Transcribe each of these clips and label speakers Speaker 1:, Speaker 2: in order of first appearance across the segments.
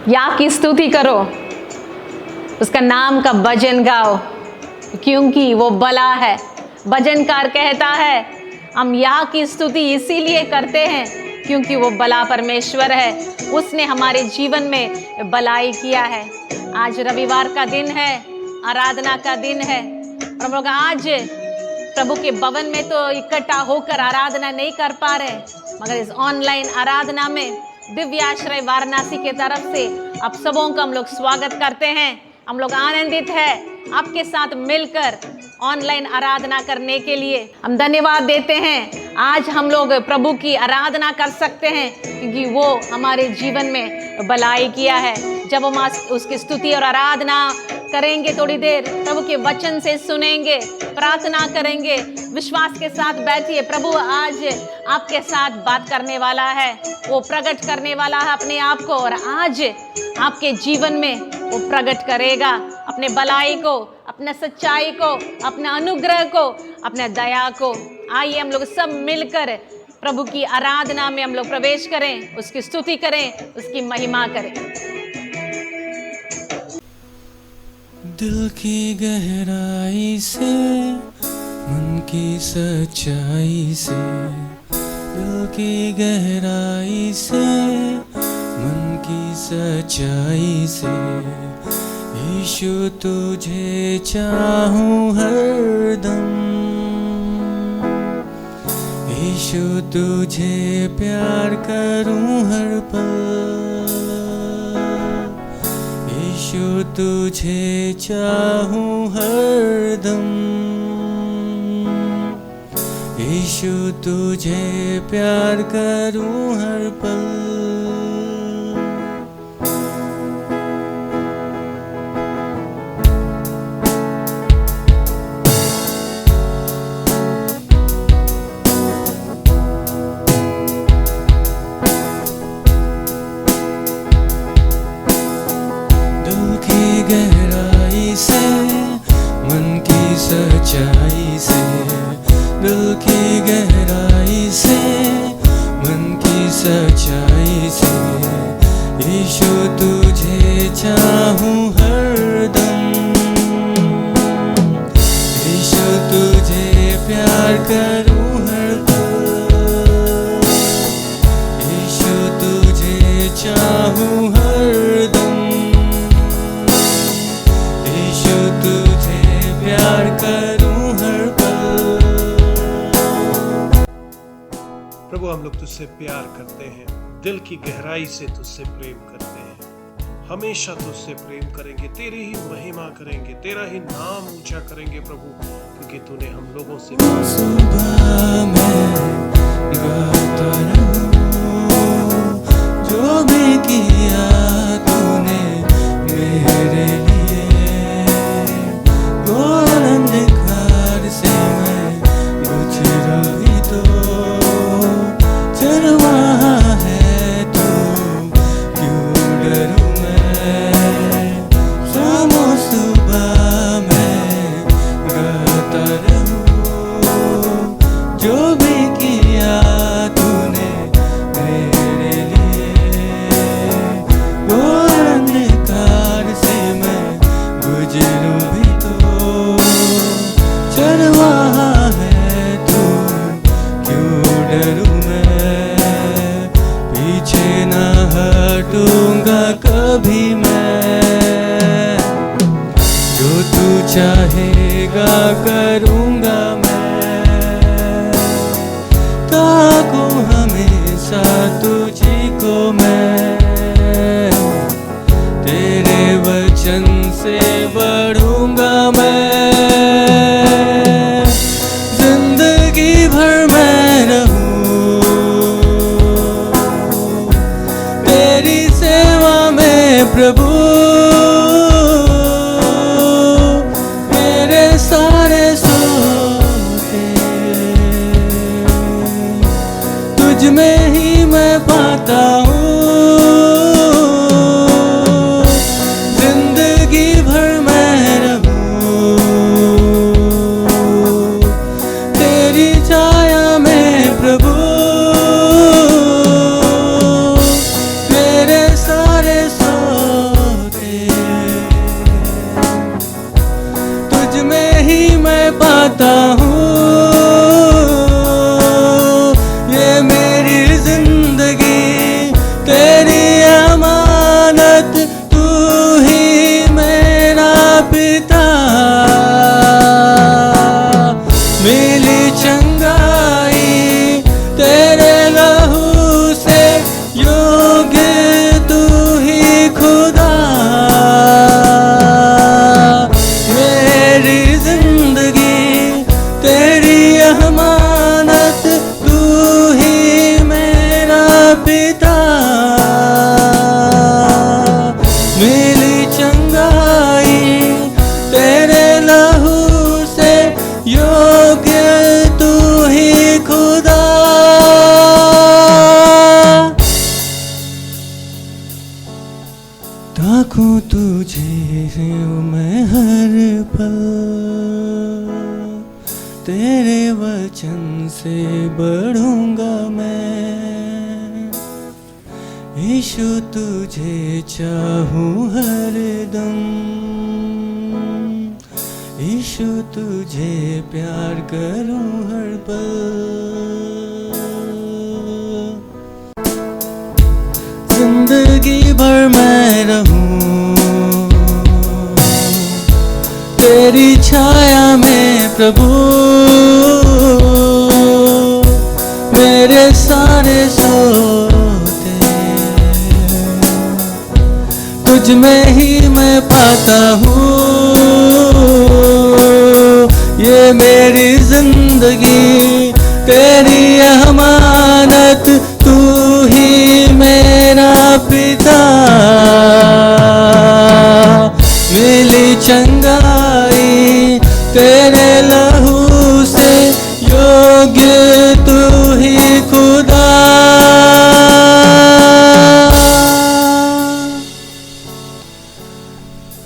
Speaker 1: या की स्तुति करो, उसका नाम का भजन गाओ, क्योंकि वो भला है। भजनकार कहता है हम या की स्तुति इसीलिए करते हैं क्योंकि वो भला परमेश्वर है, उसने हमारे जीवन में भलाई किया है। आज रविवार का दिन है, आराधना का दिन है, और हम लोग आज प्रभु के भवन में तो इकट्ठा होकर आराधना नहीं कर पा रहे, मगर इस ऑनलाइन आराधना में दिव्य आश्रय वाराणसी के तरफ से आप सबों का हम लोग स्वागत करते हैं। हम लोग आनंदित है आपके साथ मिलकर ऑनलाइन आराधना करने के लिए। हम धन्यवाद देते हैं आज हम लोग प्रभु की आराधना कर सकते हैं क्योंकि वो हमारे जीवन में भलाई किया है। जब हम उसकी स्तुति और आराधना करेंगे, थोड़ी देर प्रभु के वचन से सुनेंगे, प्रार्थना करेंगे, विश्वास के साथ बैठिए। प्रभु आज आपके साथ बात करने वाला है, वो प्रकट करने वाला है अपने आप को, और आज आपके जीवन में वो प्रकट करेगा अपने भलाई को, अपने सच्चाई को, अपने अनुग्रह को, अपने दया को। आइए हम लोग सब मिलकर प्रभु की आराधना में हम लोग प्रवेश करें, उसकी स्तुति करें, उसकी महिमा करें।
Speaker 2: दिल की गहराई से, मन की सच्चाई से, दिल की गहराई से, मन की सच्चाई से, यीशु तुझे चाहूं हरदम, यीशु तुझे प्यार करूं हर पल, यीशु तुझे चाहूं हरदम, यीशु तुझे प्यार करूं हर पल। गहराई से, मन की सच्चाई से, दिल की गहराई से, मन की सच्चाई से, यीशु तुझे चाहूं हरदम, यीशु तुझे प्यार करूं हर पल, यीशु तुझे चाहूं हरदम, प्यार करूं हर पल।
Speaker 3: प्रभु हम लोग तुझसे प्यार करते हैं, दिल की गहराई से तुझसे प्रेम करते हैं, हमेशा तुझसे प्रेम करेंगे, तेरी ही महिमा करेंगे, तेरा ही नाम ऊंचा करेंगे प्रभु, क्योंकि तूने हम लोगों से
Speaker 2: सुबह में गाता रहूं, जो भी किया तूने मेरे लिए, अंधकार से मैं गुजरा भी तो चल वहाँ है तू, क्यों डरूं मैं, शामो सुबह मैं गाता रहूं, जो भी किया तूने मेरे लिए, घोर अंधकार से मैं गुजरूं भी चल वहाँ है तू, क्यों डरूं मैं, पीछे न हटूंगा कभी मैं, जो तू चाहेगा करूंगा मैं, ताकूं हमेशा तुझी को मैं, तेरे वचन से बढ़ूंगा मैं, जिंदगी भर मैं रहूं तेरी सेवा में प्रभु, मेरे सारे सोते तुझ में ही मैं पाता हूँ, सारे सो तेरी अमानत तू ही मेरा पिता। मिली चंगाई तेरे लहू से, योग्य तू ही खुदा। मेरी जिंदगी तेरी अमानत तू ही मेरा पिता। मिली चंगाई तेरे लहू से, योग्य तू ही खुदा। ताकूं तुझे मैं हर पल, तेरे वचन से बढ़ूंगा मैं। यीशु तुझे चाहूं हर दम, यीशु तुझे प्यार करूं हर पल। जिंदगी भर मैं रहूं तेरी छाया में प्रभु। मेरे सारे सोते तुझ में ही मैं पाता हूँ। ये मेरी जिंदगी तेरी अमानत तू ही मेरा पिता। मिली चंगाई तेरे लहू से, योग्य तू ही खुदा।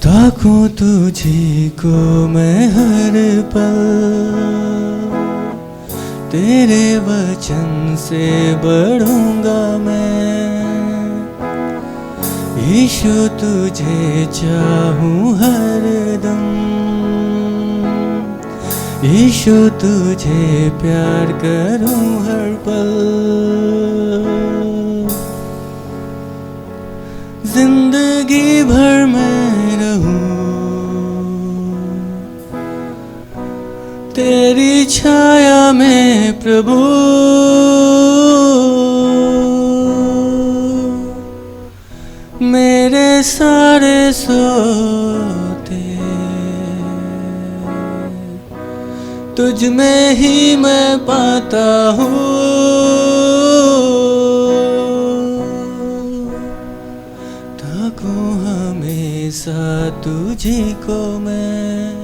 Speaker 2: ताकूं तुझी को मैं हर पल, तेरे वचन से बढ़ूंगा मैं। यीशु तुझे चाहूं हर दम, यीशु तुझे प्यार करूं हर पल। जिंदगी भर मैं रहूं तेरी छाया में प्रभु। मेरे सारे सोते तुझ में ही मैं पाता हूँ। ताकूं हमेशा तुझी को मैं,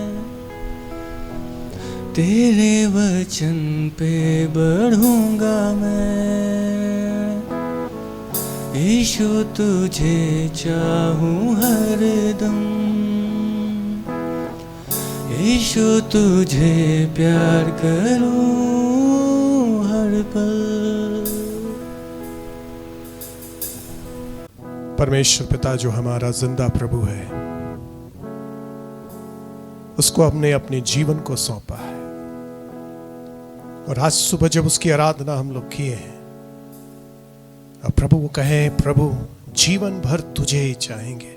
Speaker 2: तेरे वचन पे बढ़ूंगा मैं। यीशु तुझे चाहूं हर दम, यीशु तुझे प्यार करूं हर पल।
Speaker 3: परमेश्वर पिता जो हमारा जिंदा प्रभु है, उसको हमने अपने जीवन को सौंपा है। और आज सुबह जब उसकी आराधना हम लोग किए हैं, अब प्रभु को कहें, प्रभु जीवन भर तुझे ही चाहेंगे,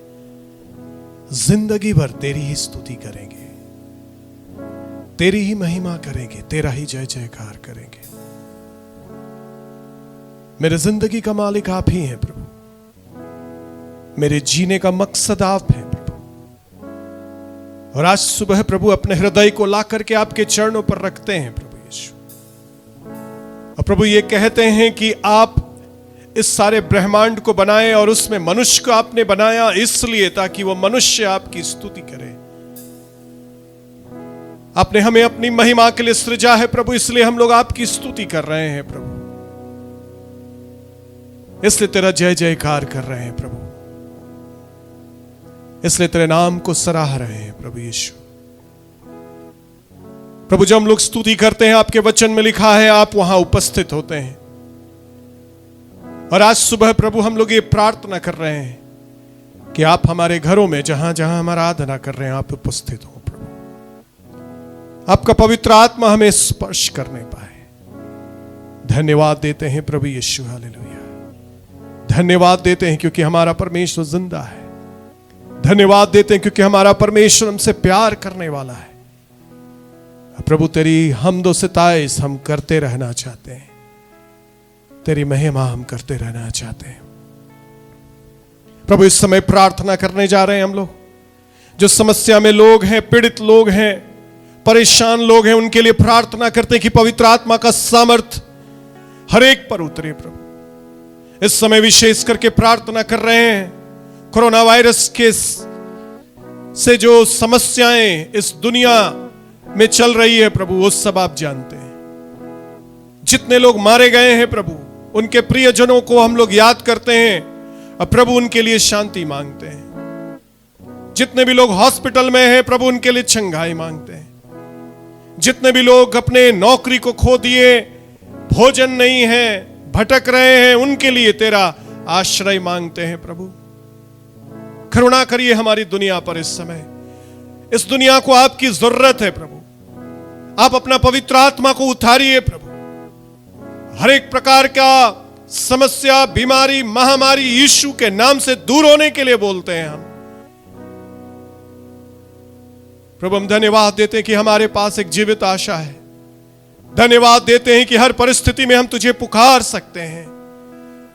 Speaker 3: जिंदगी भर तेरी ही स्तुति करेंगे, तेरी ही महिमा करेंगे, तेरा ही जय जयकार करेंगे। मेरे जिंदगी का मालिक आप ही हैं प्रभु, मेरे जीने का मकसद आप हैं प्रभु। और आज सुबह प्रभु अपने हृदय को ला करके आपके चरणों पर रखते हैं प्रभु यीशु। और प्रभु ये कहते हैं कि आप इस सारे ब्रह्मांड को बनाए और उसमें मनुष्य को आपने बनाया इसलिए ताकि वो मनुष्य आपकी स्तुति करे। आपने हमें अपनी महिमा के लिए सृजा है प्रभु, इसलिए हम लोग आपकी स्तुति कर रहे हैं प्रभु, इसलिए तेरा जय जयकार कर रहे हैं प्रभु, इसलिए तेरे नाम को सराह रहे हैं प्रभु यीशु। प्रभु जब हम लोग स्तुति करते हैं, आपके वचन में लिखा है आप वहां उपस्थित होते हैं। और आज सुबह प्रभु हम लोग ये प्रार्थना कर रहे हैं कि आप हमारे घरों में जहां जहां हम आराधना कर रहे हैं आप उपस्थित हो प्रभु। आपका पवित्र आत्मा हमें स्पर्श करने पाए। धन्यवाद देते हैं प्रभु यीशु, हालेलुया। धन्यवाद देते हैं क्योंकि हमारा परमेश्वर जिंदा है। धन्यवाद देते हैं क्योंकि हमारा परमेश्वर हमसे प्यार करने वाला है। प्रभु तेरी हमदो सिताइश हम करते रहना चाहते हैं, तेरी महिमा हम करते रहना चाहते हैं। प्रभु इस समय प्रार्थना करने जा रहे हैं हम लोग, जो समस्या में लोग हैं, पीड़ित लोग हैं, परेशान लोग हैं, उनके लिए प्रार्थना करते हैं कि पवित्र आत्मा का सामर्थ हर एक पर उतरे। प्रभु इस समय विशेष करके प्रार्थना कर रहे हैं, कोरोना वायरस के से जो समस्याएं इस दुनिया में चल रही है प्रभु, वो सब आप जानते हैं। जितने लोग मारे गए हैं प्रभु, उनके प्रियजनों को हम लोग याद करते हैं और प्रभु उनके लिए शांति मांगते हैं। जितने भी लोग हॉस्पिटल में हैं प्रभु, उनके लिए चंगाई मांगते हैं। जितने भी लोग अपने नौकरी को खो दिए, भोजन नहीं है, भटक रहे हैं, उनके लिए तेरा आश्रय मांगते हैं। प्रभु करुणा करिए हमारी दुनिया पर इस समय। इस दुनिया को आपकी जरूरत है प्रभु। आप अपना पवित्र आत्मा को उतारिए प्रभु। हर एक प्रकार का समस्या, बीमारी, महामारी यीशु के नाम से दूर होने के लिए बोलते हैं हम। प्रभु हम धन्यवाद देते हैं कि हमारे पास एक जीवित आशा है। धन्यवाद देते हैं कि हर परिस्थिति में हम तुझे पुकार सकते हैं।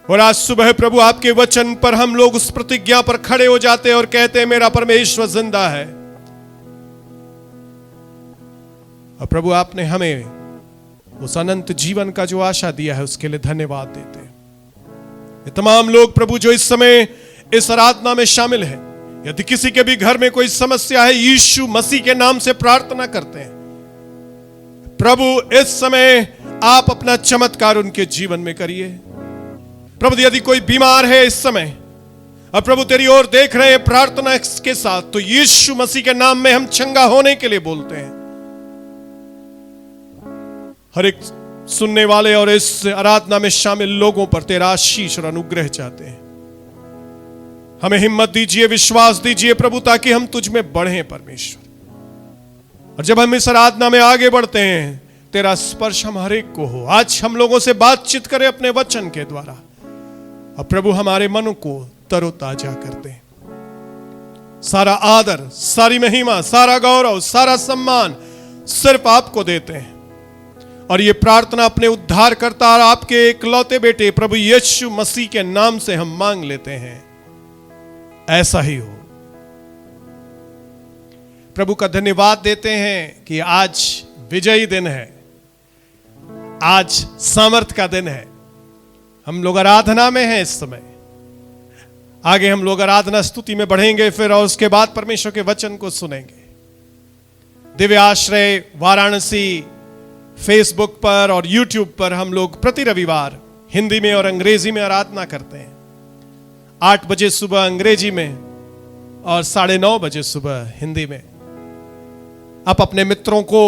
Speaker 3: और आज सुबह प्रभु आपके वचन पर हम लोग उस प्रतिज्ञा पर खड़े हो जाते हैं और कहते हैं मेरा परमेश्वर जिंदा है। और प्रभु आपने हमें उस अनंत जीवन का जो आशा दिया है उसके लिए धन्यवाद देते हैं। ये तमाम लोग प्रभु जो इस समय इस आराधना में शामिल हैं, यदि किसी के भी घर में कोई समस्या है, यीशु मसीह के नाम से प्रार्थना करते हैं प्रभु इस समय आप अपना चमत्कार उनके जीवन में करिए। प्रभु यदि कोई बीमार है इस समय और प्रभु तेरी ओर देख रहे हैं प्रार्थना के साथ, तो यीशु मसीह के नाम में हम चंगा होने के लिए बोलते हैं। हर एक सुनने वाले और इस आराधना में शामिल लोगों पर तेरा आशीष और अनुग्रह चाहते हैं। हमें हिम्मत दीजिए, विश्वास दीजिए प्रभु, ताकि हम तुझ में बढ़ें परमेश्वर। और जब हम इस आराधना में आगे बढ़ते हैं, तेरा स्पर्श हम हर एक को हो। आज हम लोगों से बातचीत करें अपने वचन के द्वारा, और प्रभु हमारे मन को तरोताजा कर दे। सारा आदर, सारी महिमा, सारा गौरव, सारा सम्मान सिर्फ आपको देते हैं। और ये प्रार्थना अपने उद्धारकर्ता और आपके इकलौते बेटे प्रभु यीशु मसीह के नाम से हम मांग लेते हैं। ऐसा ही हो। प्रभु का धन्यवाद देते हैं कि आज विजयी दिन है, आज सामर्थ का दिन है। हम लोग आराधना में हैं इस समय। आगे हम लोग आराधना स्तुति में बढ़ेंगे फिर, और उसके बाद परमेश्वर के वचन को सुनेंगे। दिव्य आश्रय वाराणसी फेसबुक पर और यूट्यूब पर हम लोग प्रति रविवार हिंदी में और अंग्रेजी में आराधना करते हैं। 8 बजे सुबह अंग्रेजी में और 9:30 बजे सुबह हिंदी में। आप अपने मित्रों को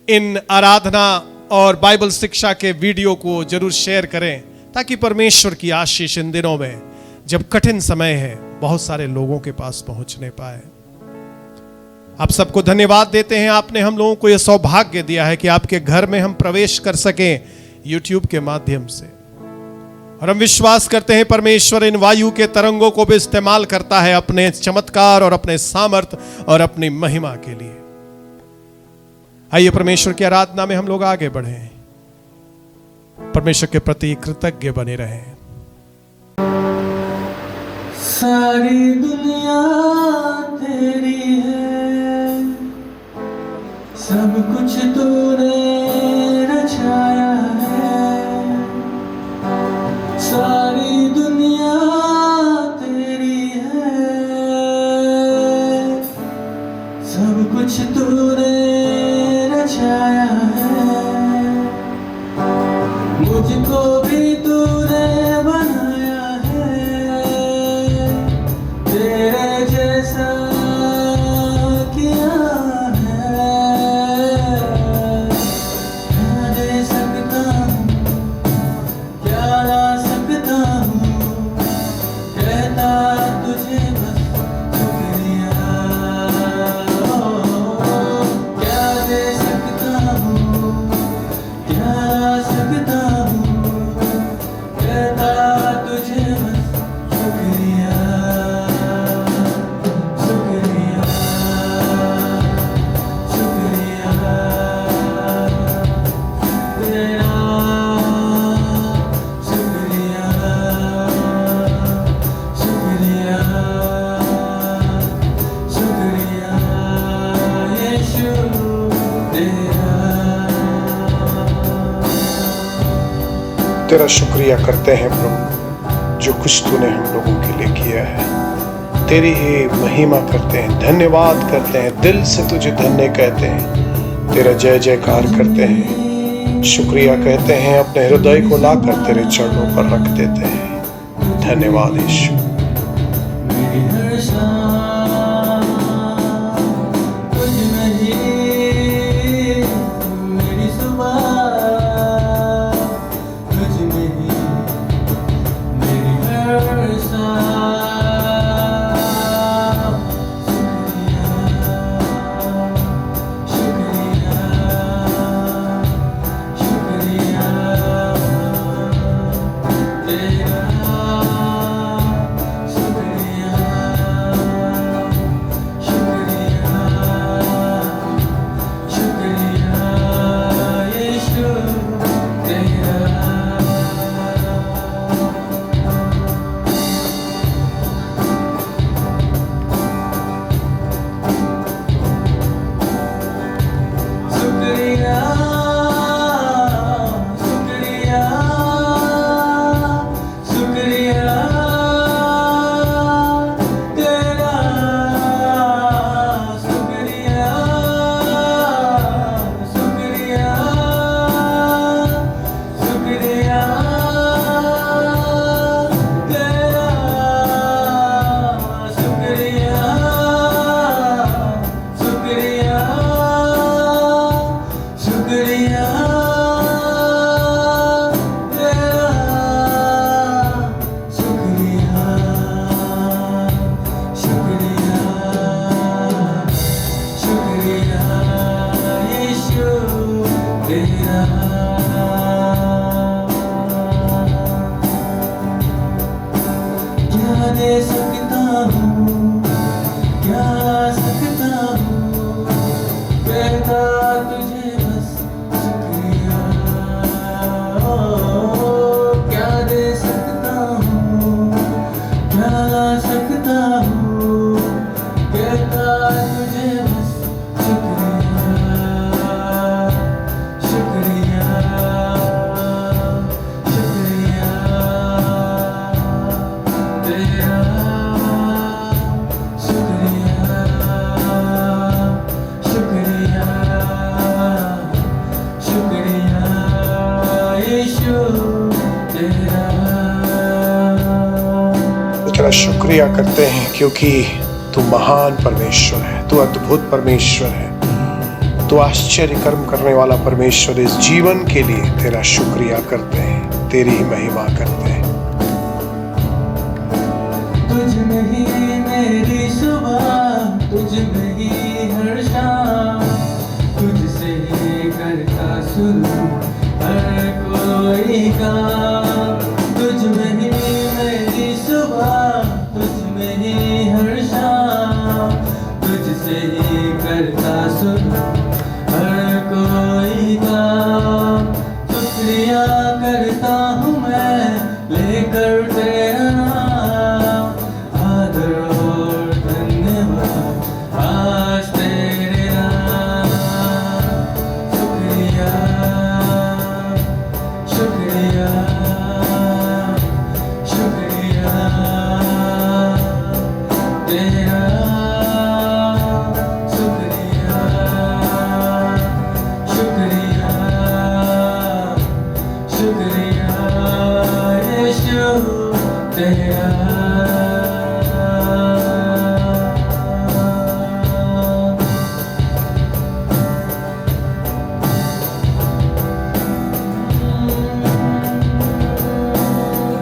Speaker 3: इन आराधना और बाइबल शिक्षा के वीडियो को जरूर शेयर करें, ताकि परमेश्वर की आशीष इन दिनों में जब कठिन समय है बहुत सारे लोगों के पास पहुंचने पाए। आप सबको धन्यवाद देते हैं। आपने हम लोगों को यह सौभाग्य दिया है कि आपके घर में हम प्रवेश कर सकें यूट्यूब के माध्यम से। और हम विश्वास करते हैं परमेश्वर इन वायु के तरंगों को भी इस्तेमाल करता है अपने चमत्कार और अपने सामर्थ और अपनी महिमा के लिए। आइए परमेश्वर की आराधना में हम लोग आगे बढ़ें, परमेश्वर के प्रति कृतज्ञ बने रहें।
Speaker 2: सारी दुनिया तेरी है, सब कुछ तूने रचाया है। सारी दुनिया तेरी है, सब कुछ तूने रचाया है। मुझको भी तूने बनाया है, तेरे जैसा किया है।
Speaker 3: तेरा शुक्रिया करते हैं प्रभु, जो कुछ तूने हम लोगों के लिए किया है। तेरी ही महिमा करते हैं, धन्यवाद करते हैं, दिल से तुझे धन्य कहते हैं, तेरा जय जयकार करते हैं, शुक्रिया कहते हैं, अपने हृदय को लाकर तेरे चरणों पर रख देते हैं। धन्यवाद यीशु।
Speaker 2: मेरी हर शाम तुझ में ही, मेरी सुबह तुझ में ही, मेरी हर शाम शुक्रिया शुक्रिया तेरा शुक्रिया शुक्रिया यीशु तेरा। शुक्रिया शुक्रिया शुक्रिया तेरा शुक्रिया शुक्रिया शुक्रिया तेरा शुक्रिया शुक्रिया शुक्रिया तेरा शुक्रिया शुक्रिया शुक्रिया यीशु तेरा। क्या दे सकता हूँ, क्या सकता हूँ, कहता तुझे बस शुक्रिया। क्या दे सकता हूँ, क्या सकता हूँ, कहता तुझे बस शुक्रिया शुक्रिया शुक्रिया तेरा शुक्रिया शुक्रिया शुक्रिया यीशु तेरा।
Speaker 3: तेरा शुक्रिया करते हैं क्योंकि तू महान परमेश्वर है, तू अद्भुत परमेश्वर है, तू आश्चर्य कर्म करने वाला परमेश्वर। इस जीवन के लिए तेरा शुक्रिया करते हैं, तेरी ही महिमा करते हैं।
Speaker 2: तुझ में ही मेरी सुबह, तुझ में ही हर शाम, तुझसे ही करता शुरू हर कोई काम। तुझ में ही मेरी सुबह, तुझ में ही हर शाम, तुझसे ही करता शुरू हर कोई काम। शुक्रिया करता हूँ मैं लेकर तेरा नाम, आदर और धन्यवाद आज तेरे नाम। शुक्रिया शुक्रिया शुक्रिया तेरा शुक्रिया शुक्रिया शुक्रिया यीशु तेरा।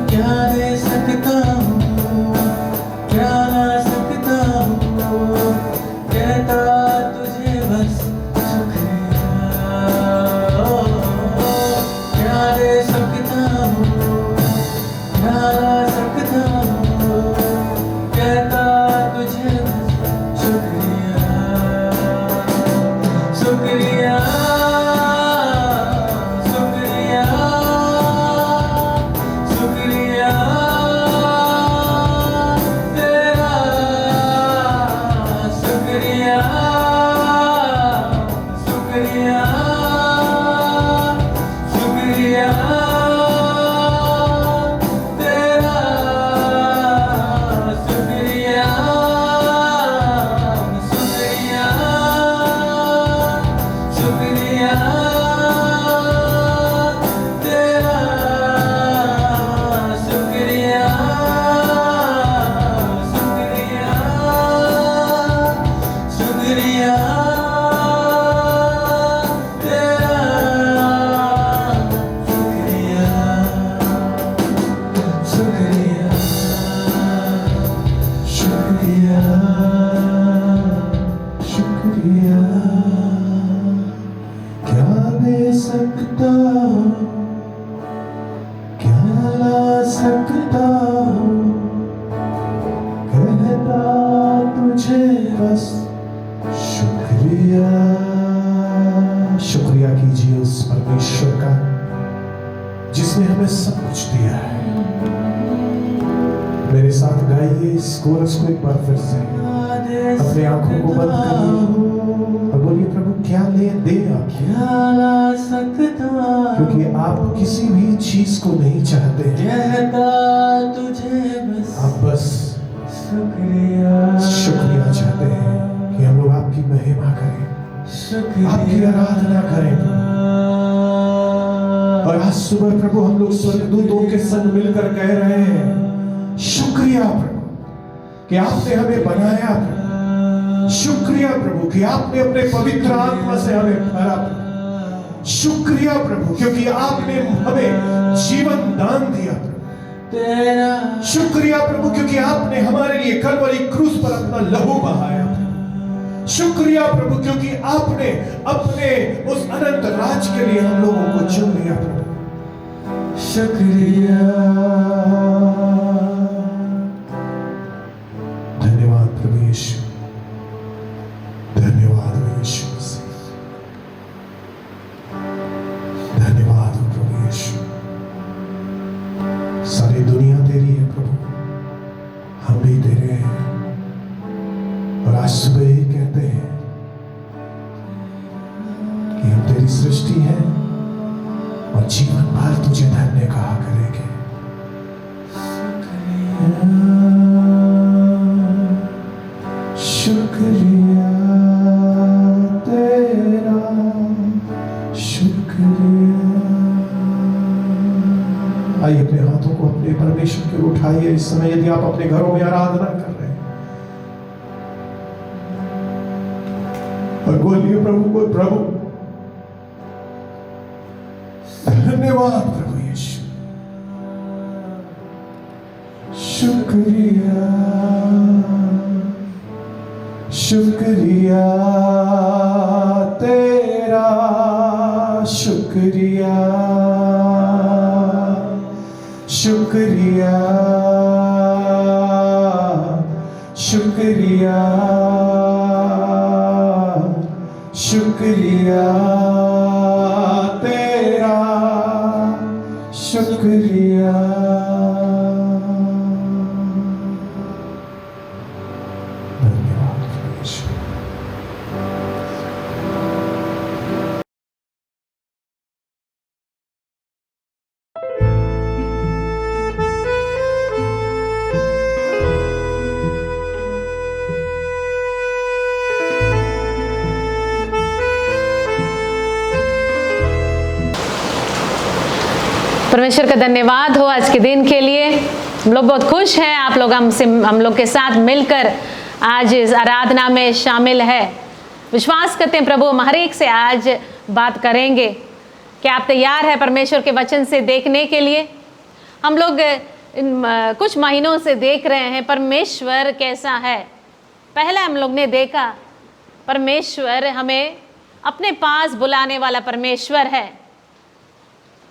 Speaker 2: क्या दे सकता हूँ, क्या सकता हूँ, कहता तुझे बस शुक्रिया। क्या दे सकता हूँ, क्या सकता हूँ,
Speaker 4: मेरे साथ गाइए इस कोरस को एक बार फिर से। अपने आंखों को बंद करिए और बोलिए, प्रभु क्या ले दे आप, क्योंकि आप किसी भी चीज को नहीं चाहते हैं, आप बस शुक्रिया चाहते हैं कि हम लोग आपकी महिमा करें, आपकी आराधना करें। और आज सुबह प्रभु हम लोग स्वर्गदूतों के संग मिलकर कह रहे हैं, शुक्रिया प्रभु कि आपने हमें बनाया प्रभु, शुक्रिया प्रभु कि आपने अपने पवित्र आत्मा से हमें भरा प्रभु, शुक्रिया प्रभु क्योंकि आपने हमें जीवन दान दिया प्रभु, शुक्रिया प्रभु क्योंकि आपने हमारे लिए कलवरी क्रूस पर अपना लहू बहाया प्रभु, शुक्रिया प्रभु क्योंकि आपने अपने उस अनंत राज के लिए हम लोगों को चुन लिया प्रभु, शुक्रिया। धन्यवाद प्रभु यीशु, धन्यवाद यीशु मसीह, धन्यवाद प्रभु यीशु। सारी दुनिया तेरी है प्रभु, हम भी तेरे हैं। और आज सुबह ही कहते हैं कि हम तेरी सृष्टि है और जीवन भर तुझे धन्य कहा करेंगे। शुक्रिया तेरा, शुक्रिया। आइए अपने हाथों को अपने परमेश्वर के उठाइए इस समय, यदि आप अपने घरों में आराधना कर रहे हैं, और बोलिए प्रभु को, प्रभु धन्यवाद प्रभु यीशु, शुक्रिया, शुक्रिया तेरा, शुक्रिया, शुक्रिया, शुक्रिया, शुक्रिया तेरा, शुक्रिया। धन्यवाद यीशु।
Speaker 1: परमेश्वर का धन्यवाद हो आज के दिन के लिए। हम लोग बहुत खुश हैं, आप लोग हम लोग के साथ मिलकर आज इस आराधना में शामिल है। विश्वास करते हैं प्रभु हम हर एक से आज बात करेंगे। क्या आप तैयार हैं परमेश्वर के वचन से देखने के लिए? हम लोग कुछ महीनों से देख रहे हैं परमेश्वर कैसा है। पहले हम लोग ने देखा परमेश्वर हमें अपने पास बुलाने वाला परमेश्वर है।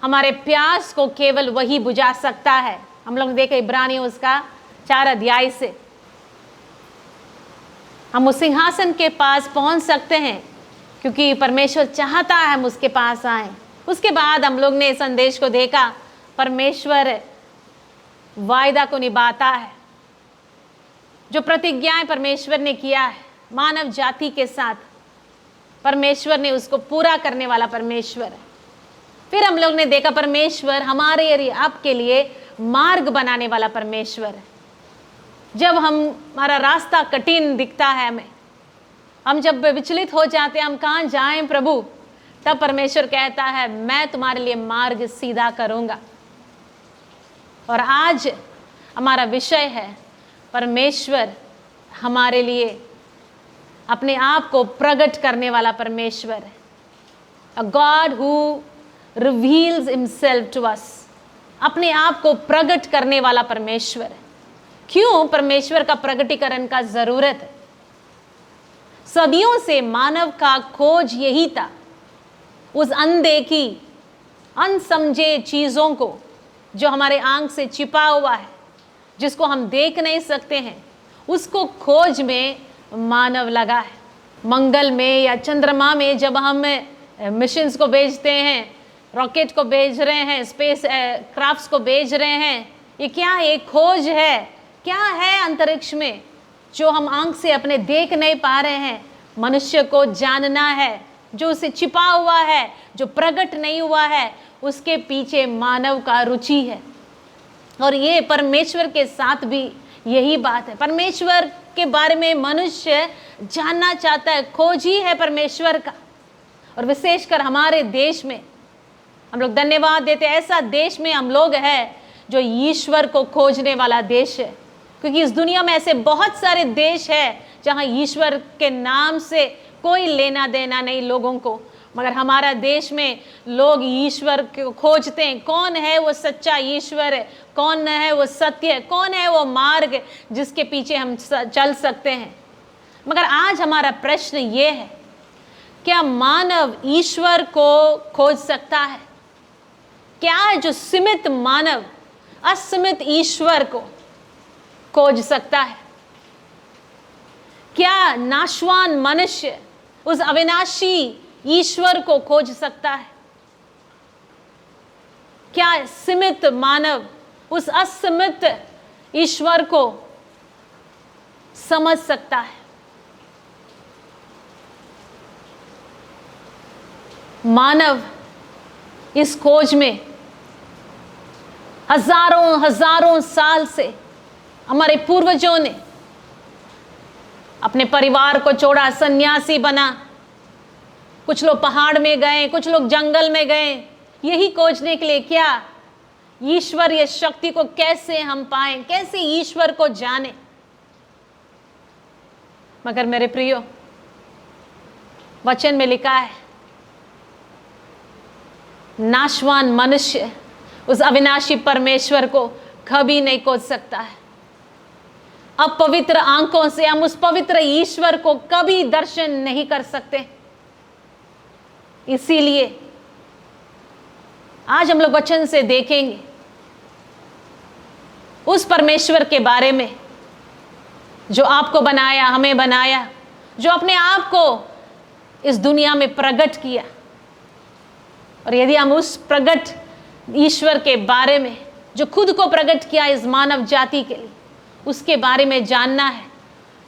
Speaker 1: हमारे प्यास को केवल वही बुझा सकता है। हम लोग देखे इब्रानियों उसका 4 अध्याय से हम उस सिंहासन के पास पहुंच सकते हैं क्योंकि परमेश्वर चाहता है हम उसके पास आएं। उसके बाद हम लोग ने संदेश को देखा, परमेश्वर वायदा को निभाता है। जो प्रतिज्ञाएं परमेश्वर ने किया है मानव जाति के साथ, परमेश्वर ने उसको पूरा करने वाला परमेश्वर है। फिर हम लोग ने देखा परमेश्वर हमारे आपके लिए मार्ग बनाने वाला परमेश्वर है। जब हमारा रास्ता कठिन दिखता है, हम जब विचलित हो जाते हैं, हम कहाँ जाएं प्रभु, तब परमेश्वर कहता है मैं तुम्हारे लिए मार्ग सीधा करूँगा। और आज हमारा विषय है परमेश्वर हमारे लिए अपने आप को प्रकट करने वाला परमेश्वर है। A God who reveals himself to us, अपने आप को प्रकट करने वाला परमेश्वर है। क्यों परमेश्वर का प्रकटीकरण का जरूरत है? सदियों से मानव का खोज यही था, उस अनदेखी अनसमझे चीजों को जो हमारे आंख से छिपा हुआ है, जिसको हम देख नहीं सकते हैं, उसको खोज में मानव लगा है। मंगल में या चंद्रमा में जब हम मिशंस को भेजते हैं, रॉकेट को भेज रहे हैं, स्पेस क्राफ्ट्स को भेज रहे हैं, ये क्या है? एक खोज है क्या है अंतरिक्ष में जो हम आंख से अपने देख नहीं पा रहे हैं? मनुष्य को जानना है, जो उसे छिपा हुआ है, जो प्रकट नहीं हुआ है, उसके पीछे मानव का रुचि है। और ये परमेश्वर के साथ भी यही बात है। परमेश्वर के बारे में मनुष्य जानना चाहता है, खोज ही है परमेश्वर का। और विशेषकर हमारे देश में हम लोग धन्यवाद देते हैं, ऐसा देश में हम लोग हैं जो ईश्वर को खोजने वाला देश है। क्योंकि इस दुनिया में ऐसे बहुत सारे देश हैं जहां ईश्वर के नाम से कोई लेना देना नहीं लोगों को, मगर हमारा देश में लोग ईश्वर को खोजते हैं। कौन है वो सच्चा ईश्वर है, कौन है वो सत्य है, कौन है वो मार्ग जिसके पीछे हम चल सकते हैं। मगर आज हमारा प्रश्न ये है, क्या मानव ईश्वर को खोज सकता है? क्या है जो सीमित मानव असीमित ईश्वर को खोज सकता है? क्या नाशवान मनुष्य उस अविनाशी ईश्वर को खोज सकता है? क्या सीमित मानव उस असीमित ईश्वर को समझ सकता है? मानव इस खोज में हजारों हजारों साल से हमारे पूर्वजों ने अपने परिवार को छोड़ा, सन्यासी बना, कुछ लोग पहाड़ में गए, कुछ लोग जंगल में गए, यही खोजने के लिए क्या ईश्वरीय शक्ति को कैसे हम पाएं, कैसे ईश्वर को जाने। मगर मेरे प्रियो, वचन में लिखा है, नाशवान मनुष्य उस अविनाशी परमेश्वर को कभी नहीं खोज सकता है। अपवित्र आंखों से हम उस पवित्र ईश्वर को कभी दर्शन नहीं कर सकते। इसीलिए आज हम लोग वचन से देखेंगे उस परमेश्वर के बारे में जो आपको बनाया, हमें बनाया, जो अपने आप को इस दुनिया में प्रकट किया। और यदि हम उस प्रकट ईश्वर के बारे में जो खुद को प्रकट किया इस मानव जाति के लिए, उसके बारे में जानना है,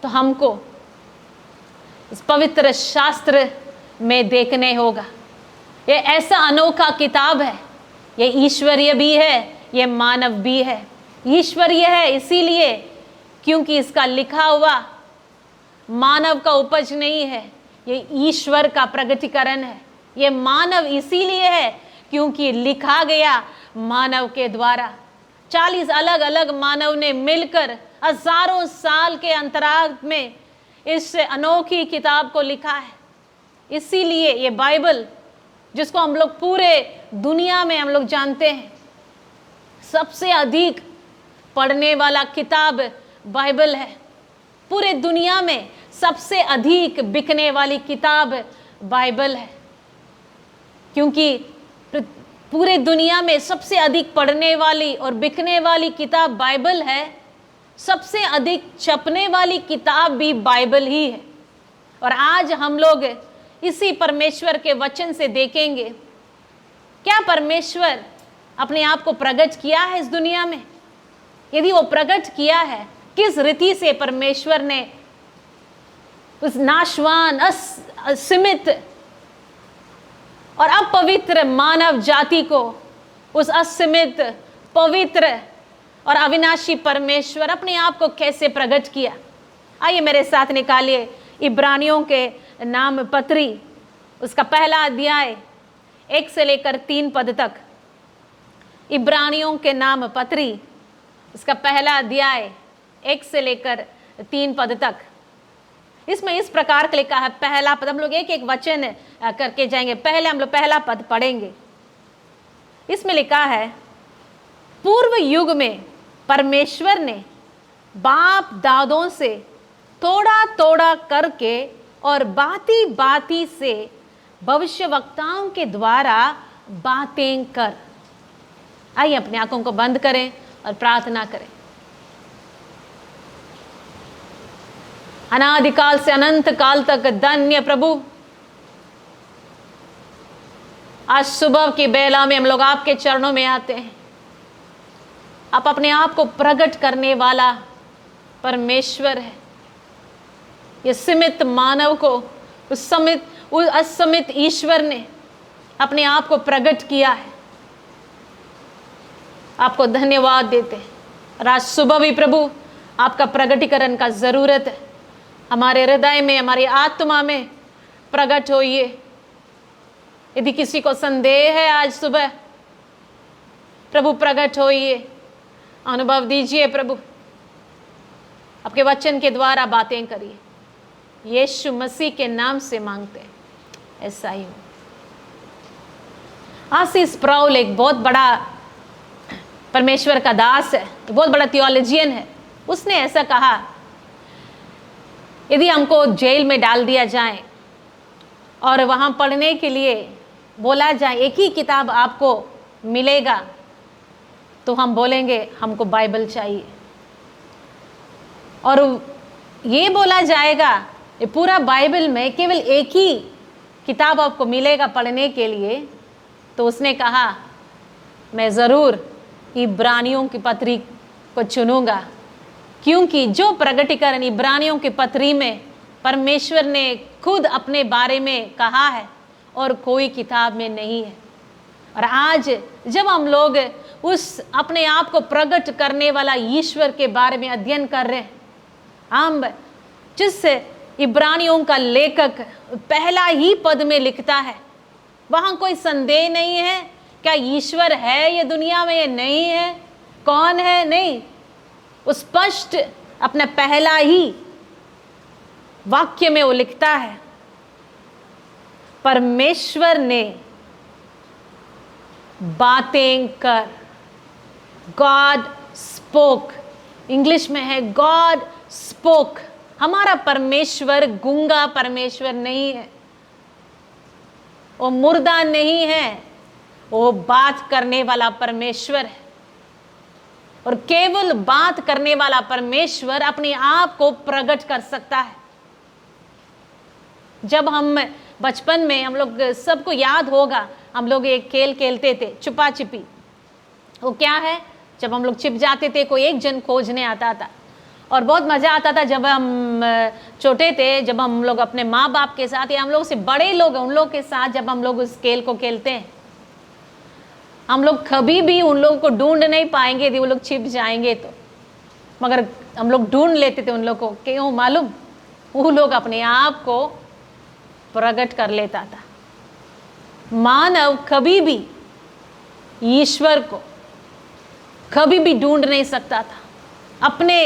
Speaker 1: तो हमको इस पवित्र शास्त्र में देखने होगा। ये ऐसा अनोखा किताब है, ये ईश्वरीय भी है, ये मानव भी है। ईश्वरीय है इसीलिए क्योंकि इसका लिखा हुआ मानव का उपज नहीं है, ये ईश्वर का प्रगटीकरण है। ये मानव इसीलिए है क्योंकि लिखा गया मानव के द्वारा। 40 अलग अलग मानव ने मिलकर हजारों साल के अंतराल में इस अनोखी किताब को लिखा है। इसीलिए ये बाइबल, जिसको हम लोग पूरे दुनिया में हम लोग जानते हैं, सबसे अधिक पढ़ने वाला किताब बाइबल है। पूरे दुनिया में सबसे अधिक बिकने वाली किताब बाइबल है, क्योंकि पूरे दुनिया में सबसे अधिक पढ़ने वाली और बिकने वाली किताब बाइबल है। सबसे अधिक छपने वाली किताब भी बाइबल ही है। और आज हम लोग इसी परमेश्वर के वचन से देखेंगे, क्या परमेश्वर अपने आप को प्रकट किया है इस दुनिया में? यदि वो प्रकट किया है, किस रीति से परमेश्वर ने उस नाशवान, असीमित और अपवित्र मानव जाति को उस असीमित, पवित्र और अविनाशी परमेश्वर अपने आप को कैसे प्रकट किया? आइए मेरे साथ निकालिए इब्रानियों के नाम पत्री, उसका पहला अध्याय 1 से लेकर 3 पद तक। इब्रानियों के नाम पत्री, उसका पहला अध्याय 1 से लेकर 3 पद तक। इसमें इस प्रकार का लिखा है, पहला पद, हम लोग एक एक वचन करके जाएंगे। पहले हम लोग पहला पद पढ़ेंगे। इसमें लिखा है, पूर्व युग में परमेश्वर ने बाप दादों से थोड़ा थोड़ा करके और बाती बाती से भविष्यवक्ताओं के द्वारा बातें कर। आइए अपनी आंखों को बंद करें और प्रार्थना करें। अनादिकाल से अनंत काल तक धन्य प्रभु, आज सुबह की बेला में हम लोग आपके चरणों में आते हैं। आप अपने आप को प्रकट करने वाला परमेश्वर है। ये सीमित मानव को उस असमित ईश्वर ने अपने आप को प्रकट किया है। आपको धन्यवाद देते हैं। और आज सुबह भी प्रभु आपका प्रकटीकरण का ज़रूरत है। हमारे हृदय में, हमारी आत्मा में प्रकट होइए। यदि किसी को संदेह है आज सुबह, प्रभु प्रकट होइए, अनुभव दीजिए। प्रभु आपके वचन के द्वारा बातें करिए। यीशु मसीह के नाम से मांगते हैं, ऐसा ही हो। आशीष स्प्राउल एक बहुत बड़ा परमेश्वर का दास है, बहुत बड़ा थियोलॉजियन है। उसने ऐसा कहा, यदि हमको जेल में डाल दिया जाए और वहाँ पढ़ने के लिए बोला जाए एक ही किताब आपको मिलेगा, तो हम बोलेंगे हमको बाइबल चाहिए। और ये बोला जाएगा ये पूरा बाइबल में केवल एक ही किताब आपको मिलेगा पढ़ने के लिए, तो उसने कहा मैं ज़रूर इब्रानियों की पत्री को चुनूंगा, क्योंकि जो प्रकटीकरण इब्रानियों की पत्री में परमेश्वर ने खुद अपने बारे में कहा है और कोई किताब में नहीं है। और आज जब हम लोग उस अपने आप को प्रकट करने वाला ईश्वर के बारे में अध्ययन कर रहे हैं, हम जिस इब्रानियों का लेखक पहला ही पद में लिखता है, वहाँ कोई संदेह नहीं है क्या ईश्वर है ये दुनिया में, ये नहीं है, कौन है, नहीं। वो स्पष्ट अपना पहला ही वाक्य में वो लिखता है, परमेश्वर ने बातें कर, गॉड स्पोक, इंग्लिश में है गॉड स्पोक। हमारा परमेश्वर गूंगा परमेश्वर नहीं है, वो मुर्दा नहीं है, वो बात करने वाला परमेश्वर है। और केवल बात करने वाला परमेश्वर अपने आप को प्रकट कर सकता है। जब हम बचपन में, हम लोग सबको याद होगा, हम लोग एक खेल खेलते थे छुपा छिपी। वो क्या है, जब हम लोग छिप जाते थे कोई एक जन खोजने आता था, और बहुत मज़ा आता था जब हम छोटे थे, जब हम लोग अपने माँ बाप के साथ या हम लोग से बड़े लोग उन लोग के साथ जब हम लोग उस खेल को खेलते हैं, हम लोग कभी भी उन लोगों को ढूंढ नहीं पाएंगे यदि वो लोग छिप जाएंगे तो, मगर हम लोग ढूंढ लेते थे उन लोग को। क्यों मालूम, वो लोग अपने आप को प्रकट कर लेता था। मानव कभी भी ईश्वर को कभी भी ढूंढ नहीं सकता था अपने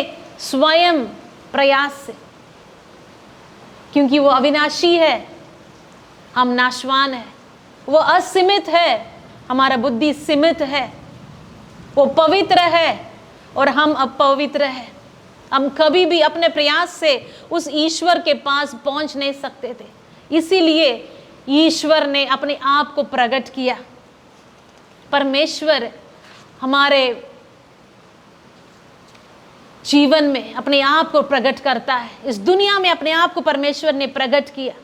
Speaker 1: स्वयं प्रयास से, क्योंकि वो अविनाशी है, हम नाशवान है। वो असीमित है, हमारा बुद्धि सीमित है। वो पवित्र है और हम अपवित्र हैं। हम कभी भी अपने प्रयास से उस ईश्वर के पास पहुंच नहीं सकते थे। इसीलिए ईश्वर ने अपने आप को प्रकट किया। परमेश्वर हमारे जीवन में अपने आप को प्रकट करता है। इस दुनिया में अपने आप को परमेश्वर ने प्रकट किया।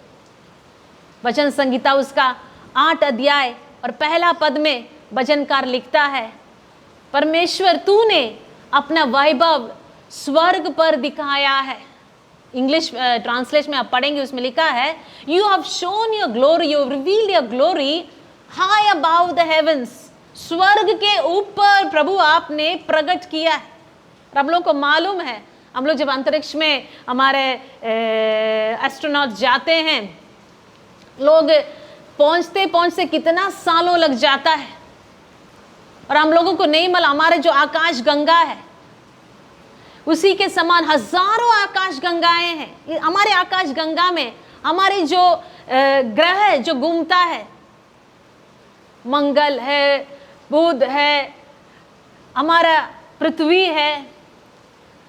Speaker 1: वचन संहिता उसका 8 अध्याय और पहला पद में भजनकार लिखता है, परमेश्वर तूने अपना वैभव स्वर्ग पर दिखाया है। इंग्लिश ट्रांसलेशन में आप पढ़ेंगे, उसमें लिखा है, you have shown your glory, you revealed your glory high above the heavens. स्वर्ग के ऊपर प्रभु आपने प्रकट किया है। और हम लोग को मालूम है, हम लोग जब अंतरिक्ष में हमारे एस्ट्रोनॉट जाते हैं, लोग पहुंचते पहुंचते कितना सालों लग जाता है, और हम लोगों को नहीं मालूम हमारे जो आकाश गंगा है उसी के समान हजारों आकाश गंगाएं हैं। हमारे आकाश गंगा में हमारे जो ग्रह जो घूमता है, मंगल है, बुध है, हमारा पृथ्वी है,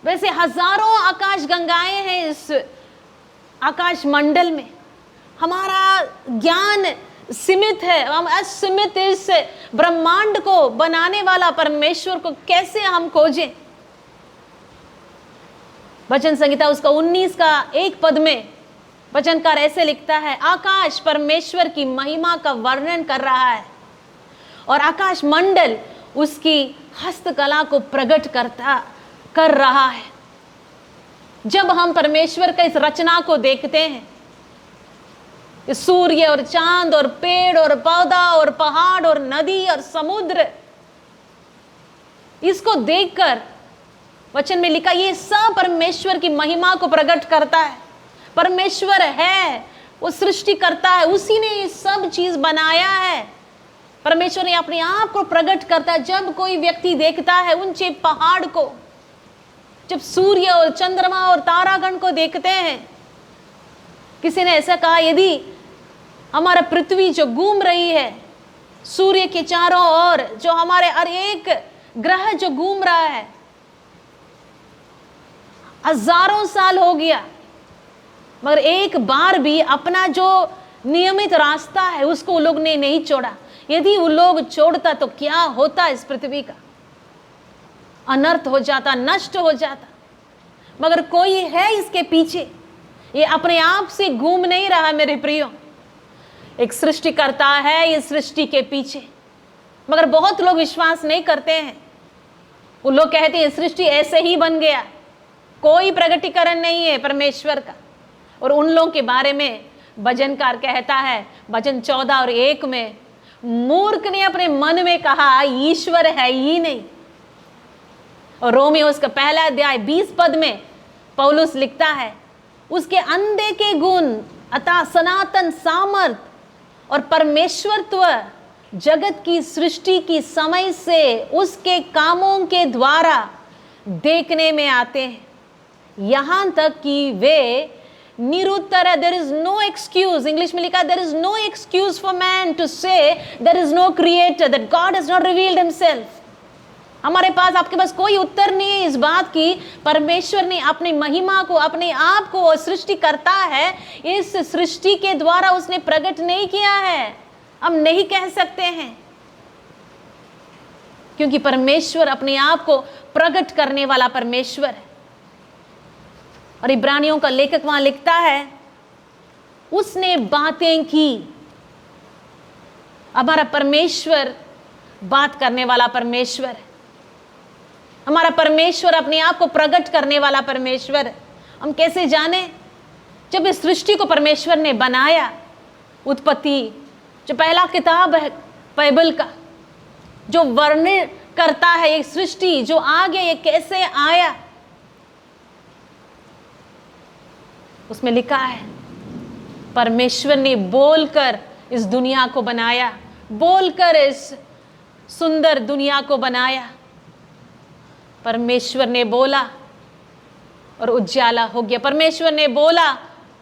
Speaker 1: वैसे हजारों आकाश गंगाएं हैं इस आकाश मंडल में। हमारा ज्ञान सीमित है, हम असीमित इस ब्रह्मांड को बनाने वाला परमेश्वर को कैसे हम खोजें। वचन संहिता उसका 19 का 1 पद में वचनकार ऐसे लिखता है, आकाश परमेश्वर की महिमा का वर्णन कर रहा है और आकाश मंडल उसकी हस्तकला को प्रकट कर रहा है। जब हम परमेश्वर का इस रचना को देखते हैं, इस सूर्य और चांद और पेड़ और पौधा और पहाड़ और नदी और समुद्र, इसको देखकर वचन में लिखा ये सब परमेश्वर की महिमा को प्रकट करता है। परमेश्वर है, वो सृष्टि करता है, उसी ने ये सब चीज बनाया है। परमेश्वर ने अपने आप को प्रकट करता है। जब कोई व्यक्ति देखता है ऊंचे पहाड़ को, जब सूर्य और चंद्रमा और तारागण को देखते हैं, किसी ने ऐसा कहा यदि हमारा पृथ्वी जो घूम रही है सूर्य के चारों ओर, जो हमारे हर एक ग्रह जो घूम रहा है, हजारों साल हो गया, मगर एक बार भी अपना जो नियमित रास्ता है उसको वो लोग ने नहीं छोड़ा। यदि वो लोग छोड़ता तो क्या होता, इस पृथ्वी का अनर्थ हो जाता, नष्ट हो जाता। मगर कोई है इसके पीछे, ये अपने आप से घूम नहीं रहा मेरे प्रियो, एक सृष्टि करता है ये सृष्टि के पीछे। मगर बहुत लोग विश्वास नहीं करते हैं, वो लोग कहते हैं सृष्टि ऐसे ही बन गया, कोई प्रगटीकरण नहीं है परमेश्वर का। और उन लोगों के बारे में भजनकार कहता है भजन 14 और 1 में, मूर्ख ने अपने मन में कहा ईश्वर है ही नहीं। और रोमियो उसका पहला अध्याय 20 पद में पौलुस लिखता है, उसके अनदेखे गुण अतः सनातन सामर्थ और परमेश्वरत्व जगत की सृष्टि की समय से उसके कामों के द्वारा देखने में आते हैं, यहां तक कि वे निरुत्तर है। There is no excuse, English में लिखा there is no excuse for man to say there is no creator, that God has not revealed himself. हमारे पास, आपके पास कोई उत्तर नहीं है इस बात की परमेश्वर ने अपनी महिमा को, अपने आप को सृष्टि करता है, इस सृष्टि के द्वारा उसने प्रकट नहीं किया है, हम नहीं कह सकते हैं, क्योंकि परमेश्वर अपने आप को प्रकट करने वाला परमेश्वर है। और इब्रानियों का लेखक वहां लिखता है उसने बातें की। हमारा परमेश्वर बात करने वाला परमेश्वर है, हमारा परमेश्वर अपने आप को प्रकट करने वाला परमेश्वर है। हम कैसे जाने? जब इस सृष्टि को परमेश्वर ने बनाया, उत्पत्ति जो पहला किताब है बाइबल का, जो वर्णन करता है एक सृष्टि जो आगे ये कैसे आया, उसमें लिखा है परमेश्वर ने बोलकर इस दुनिया को बनाया, बोलकर इस सुंदर दुनिया को बनाया। परमेश्वर ने बोला और उजाला हो गया, परमेश्वर ने बोला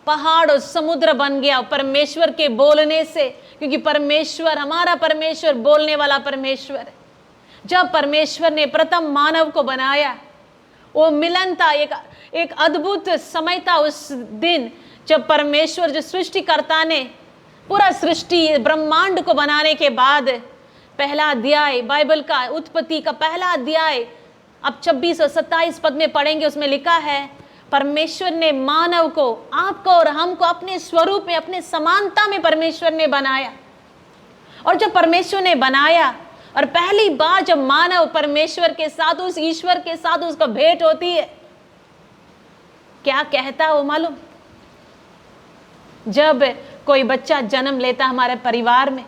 Speaker 1: पहाड़ और समुद्र बन गया परमेश्वर के बोलने से, क्योंकि परमेश्वर, हमारा परमेश्वर बोलने वाला परमेश्वर है। जब परमेश्वर ने प्रथम मानव को बनाया, वो मिलन था, एक अद्भुत समय था उस दिन जब परमेश्वर, जो सृष्टिकर्ता ने पूरा सृष्टि ब्रह्मांड को बनाने के बाद, पहला अध्याय बाइबल का, उत्पत्ति का पहला अध्याय अब 26 और 27 पद में पढ़ेंगे, उसमें लिखा है परमेश्वर ने मानव को, आपको और हमको अपने स्वरूप में, अपने समानता में परमेश्वर ने बनाया। और जब परमेश्वर ने बनाया और पहली बार जब मानव परमेश्वर के साथ, उस ईश्वर के साथ उसका भेंट होती है, क्या कहता है वो मालूम? जब कोई बच्चा जन्म लेता हमारे परिवार में,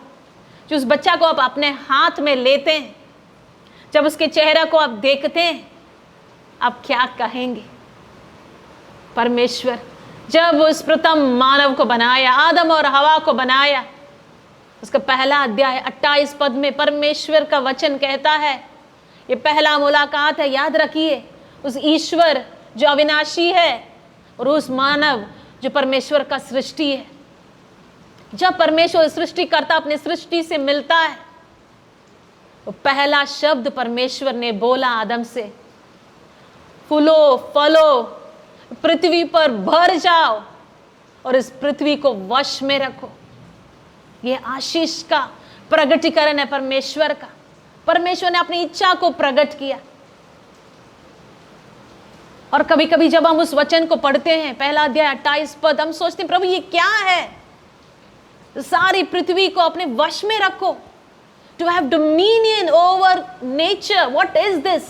Speaker 1: जो उस बच्चा को आप अपने हाथ में लेते हैं, जब उसके चेहरा को आप देखते हैं, आप क्या कहेंगे? परमेश्वर जब उस प्रथम मानव को बनाया, आदम और हवा को बनाया, उसका पहला अध्याय 28 पद में परमेश्वर का वचन कहता है, ये पहला मुलाकात है, याद रखिए, उस ईश्वर जो अविनाशी है और उस मानव जो परमेश्वर का सृष्टि है। जब परमेश्वर सृष्टि करता अपने सृष्टि से मिलता है, तो पहला शब्द परमेश्वर ने बोला आदम से, फूलो फलो, पृथ्वी पर भर जाओ और इस पृथ्वी को वश में रखो। यह आशीष का प्रगटीकरण है परमेश्वर का। परमेश्वर ने अपनी इच्छा को प्रकट किया। और कभी कभी जब हम उस वचन को पढ़ते हैं, पहला अध्याय 28 पद, हम सोचते हैं प्रभु ये क्या है? सारी पृथ्वी को अपने वश में रखो, to have dominion over nature. What is this?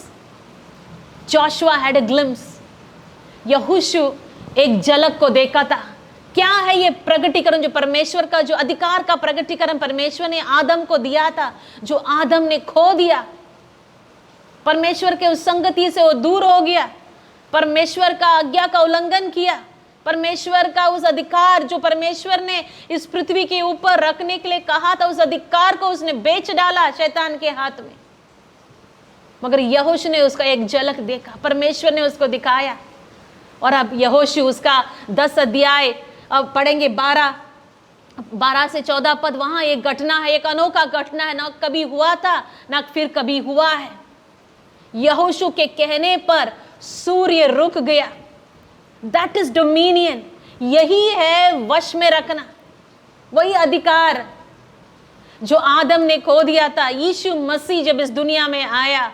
Speaker 1: Joshua had a glimpse. यहोशू एक झलक को देखा था। क्या है ये प्रगटीकरण, जो परमेश्वर का, जो अधिकार का प्रगटीकरण परमेश्वर ने आदम को दिया था, जो आदम ने खो दिया। परमेश्वर के उस संगति से वो दूर हो गया, परमेश्वर का आज्ञा का उल्लंघन किया, परमेश्वर का उस अधिकार जो परमेश्वर ने इस पृथ्वी के ऊपर रखने के लिए कहा था, उस अधिकार को उसने बेच डाला शैतान के हाथ में। मगर यहोशू ने उसका एक झलक देखा, परमेश्वर ने उसको दिखाया। और अब यहोशू उसका 10 अध्याय अब पढ़ेंगे, 12 से 14 पद। वहां एक घटना है, एक अनोखा घटना है, ना कभी हुआ था ना फिर कभी हुआ है। यहोशू के कहने पर सूर्य रुक गया। That is dominion. यही है वश में रखना, वही अधिकार जो आदम ने खो दिया था। यीशु मसीह जब इस दुनिया में आया,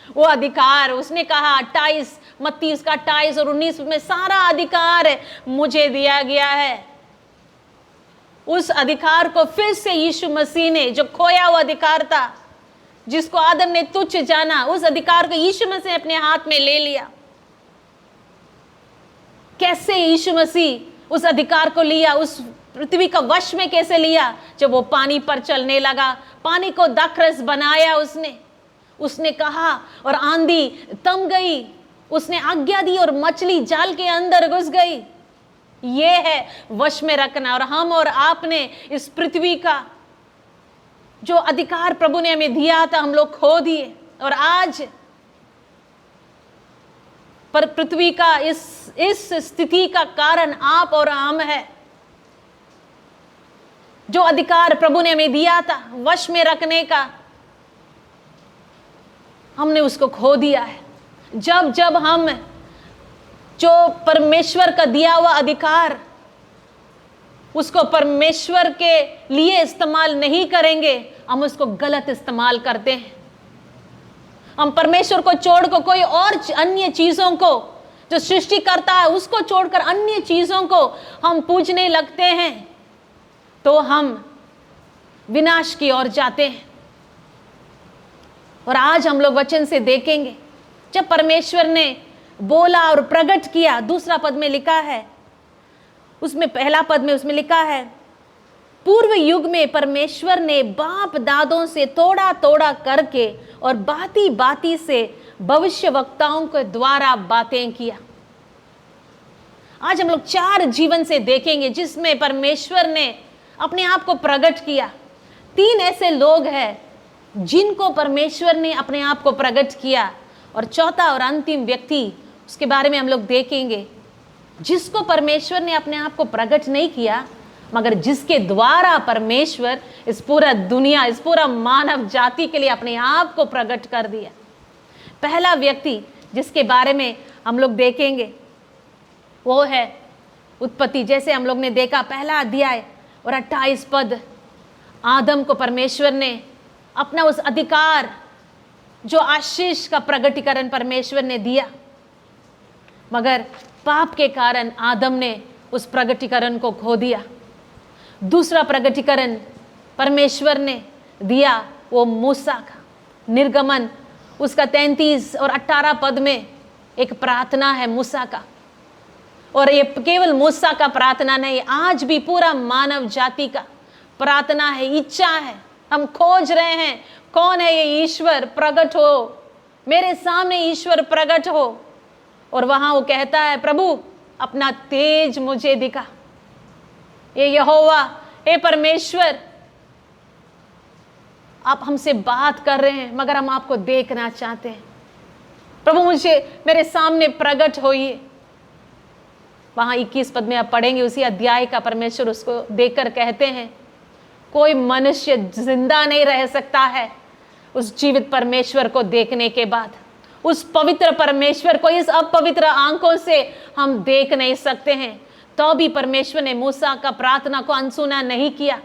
Speaker 1: वो अधिकार उसने कहा 28 मत्ती उसका 28 और 19 में सारा अधिकार मुझे दिया गया है। उस अधिकार को फिर से यीशु मसीह ने, जो खोया हुआ अधिकार था, जिसको आदम ने तुच्छ जाना, उस अधिकार को यीशु मसीह ने अपने हाथ में ले लिया। कैसे यीशु मसीह उस अधिकार को लिया, उस पृथ्वी का वश में कैसे लिया? जब वो पानी पर चलने लगा, पानी को दाखरस बनाया उसने कहा और आंधी थम गई, उसने आज्ञा दी और मछली जाल के अंदर घुस गई। ये है वश में रखना। और हम और आपने इस पृथ्वी का जो अधिकार प्रभु ने हमें दिया था, हम लोग खो दिए। और आज पर पृथ्वी का इस स्थिति का कारण आप और हम है। जो अधिकार प्रभु ने हमें दिया था वश में रखने का, हमने उसको खो दिया है। जब हम जो परमेश्वर का दिया हुआ अधिकार, उसको परमेश्वर के लिए इस्तेमाल नहीं करेंगे, हम उसको गलत इस्तेमाल करते हैं। हम परमेश्वर को छोड़कर कोई और अन्य चीजों को, जो सृष्टि करता है उसको छोड़कर अन्य चीजों को हम पूजने लगते हैं, तो हम विनाश की ओर जाते हैं। और आज हम लोग वचन से देखेंगे, जब परमेश्वर ने बोला और प्रकट किया, दूसरा पद में लिखा है, उसमें पहला पद में उसमें लिखा है, पूर्व युग में परमेश्वर ने बाप दादों से तोड़ा तोड़ा करके और बाती बाती से भविष्यवक्ताओं के द्वारा बातें किया। आज हम लोग 4 जीवन से देखेंगे जिसमें परमेश्वर ने अपने आप को प्रकट किया। 3 ऐसे लोग हैं जिनको परमेश्वर ने अपने आप को प्रकट किया, और चौथा और अंतिम व्यक्ति, उसके बारे में हम लोग देखेंगे, जिसको परमेश्वर ने अपने आप को प्रकट नहीं किया, मगर जिसके द्वारा परमेश्वर इस पूरा दुनिया, इस पूरा मानव जाति के लिए अपने आप को प्रकट कर दिया। पहला व्यक्ति जिसके बारे में हम लोग देखेंगे वो है उत्पत्ति। जैसे हम लोग ने देखा पहला अध्याय और 28 पद, आदम को परमेश्वर ने अपना उस अधिकार, जो आशीष का प्रगटीकरण परमेश्वर ने दिया, मगर पाप के कारण आदम ने उस प्रगटीकरण को खो दिया। दूसरा प्रगटीकरण परमेश्वर ने दिया वो मूसा का। निर्गमन उसका 33 और 18 पद में एक प्रार्थना है मूसा का, और ये केवल मूसा का प्रार्थना नहीं, आज भी पूरा मानव जाति का प्रार्थना है, इच्छा है। हम खोज रहे हैं कौन है ये ईश्वर, प्रकट हो मेरे सामने, ईश्वर प्रकट हो। और वहां वो कहता है, प्रभु अपना तेज मुझे दिखा। ये यहोवा, हे परमेश्वर, आप हमसे बात कर रहे हैं मगर हम आपको देखना चाहते हैं। प्रभु मुझे मेरे सामने प्रकट होइए। वहां 21 पद में आप पढ़ेंगे उसी अध्याय का, परमेश्वर उसको देखकर कहते हैं, कोई मनुष्य जिंदा नहीं रह सकता है उस जीवित परमेश्वर को देखने के बाद। उस पवित्र परमेश्वर को इस अपवित्र आंखों से हम देख नहीं सकते हैं। तो भी परमेश्वर ने मूसा का प्रार्थना को अनसुना नहीं किया।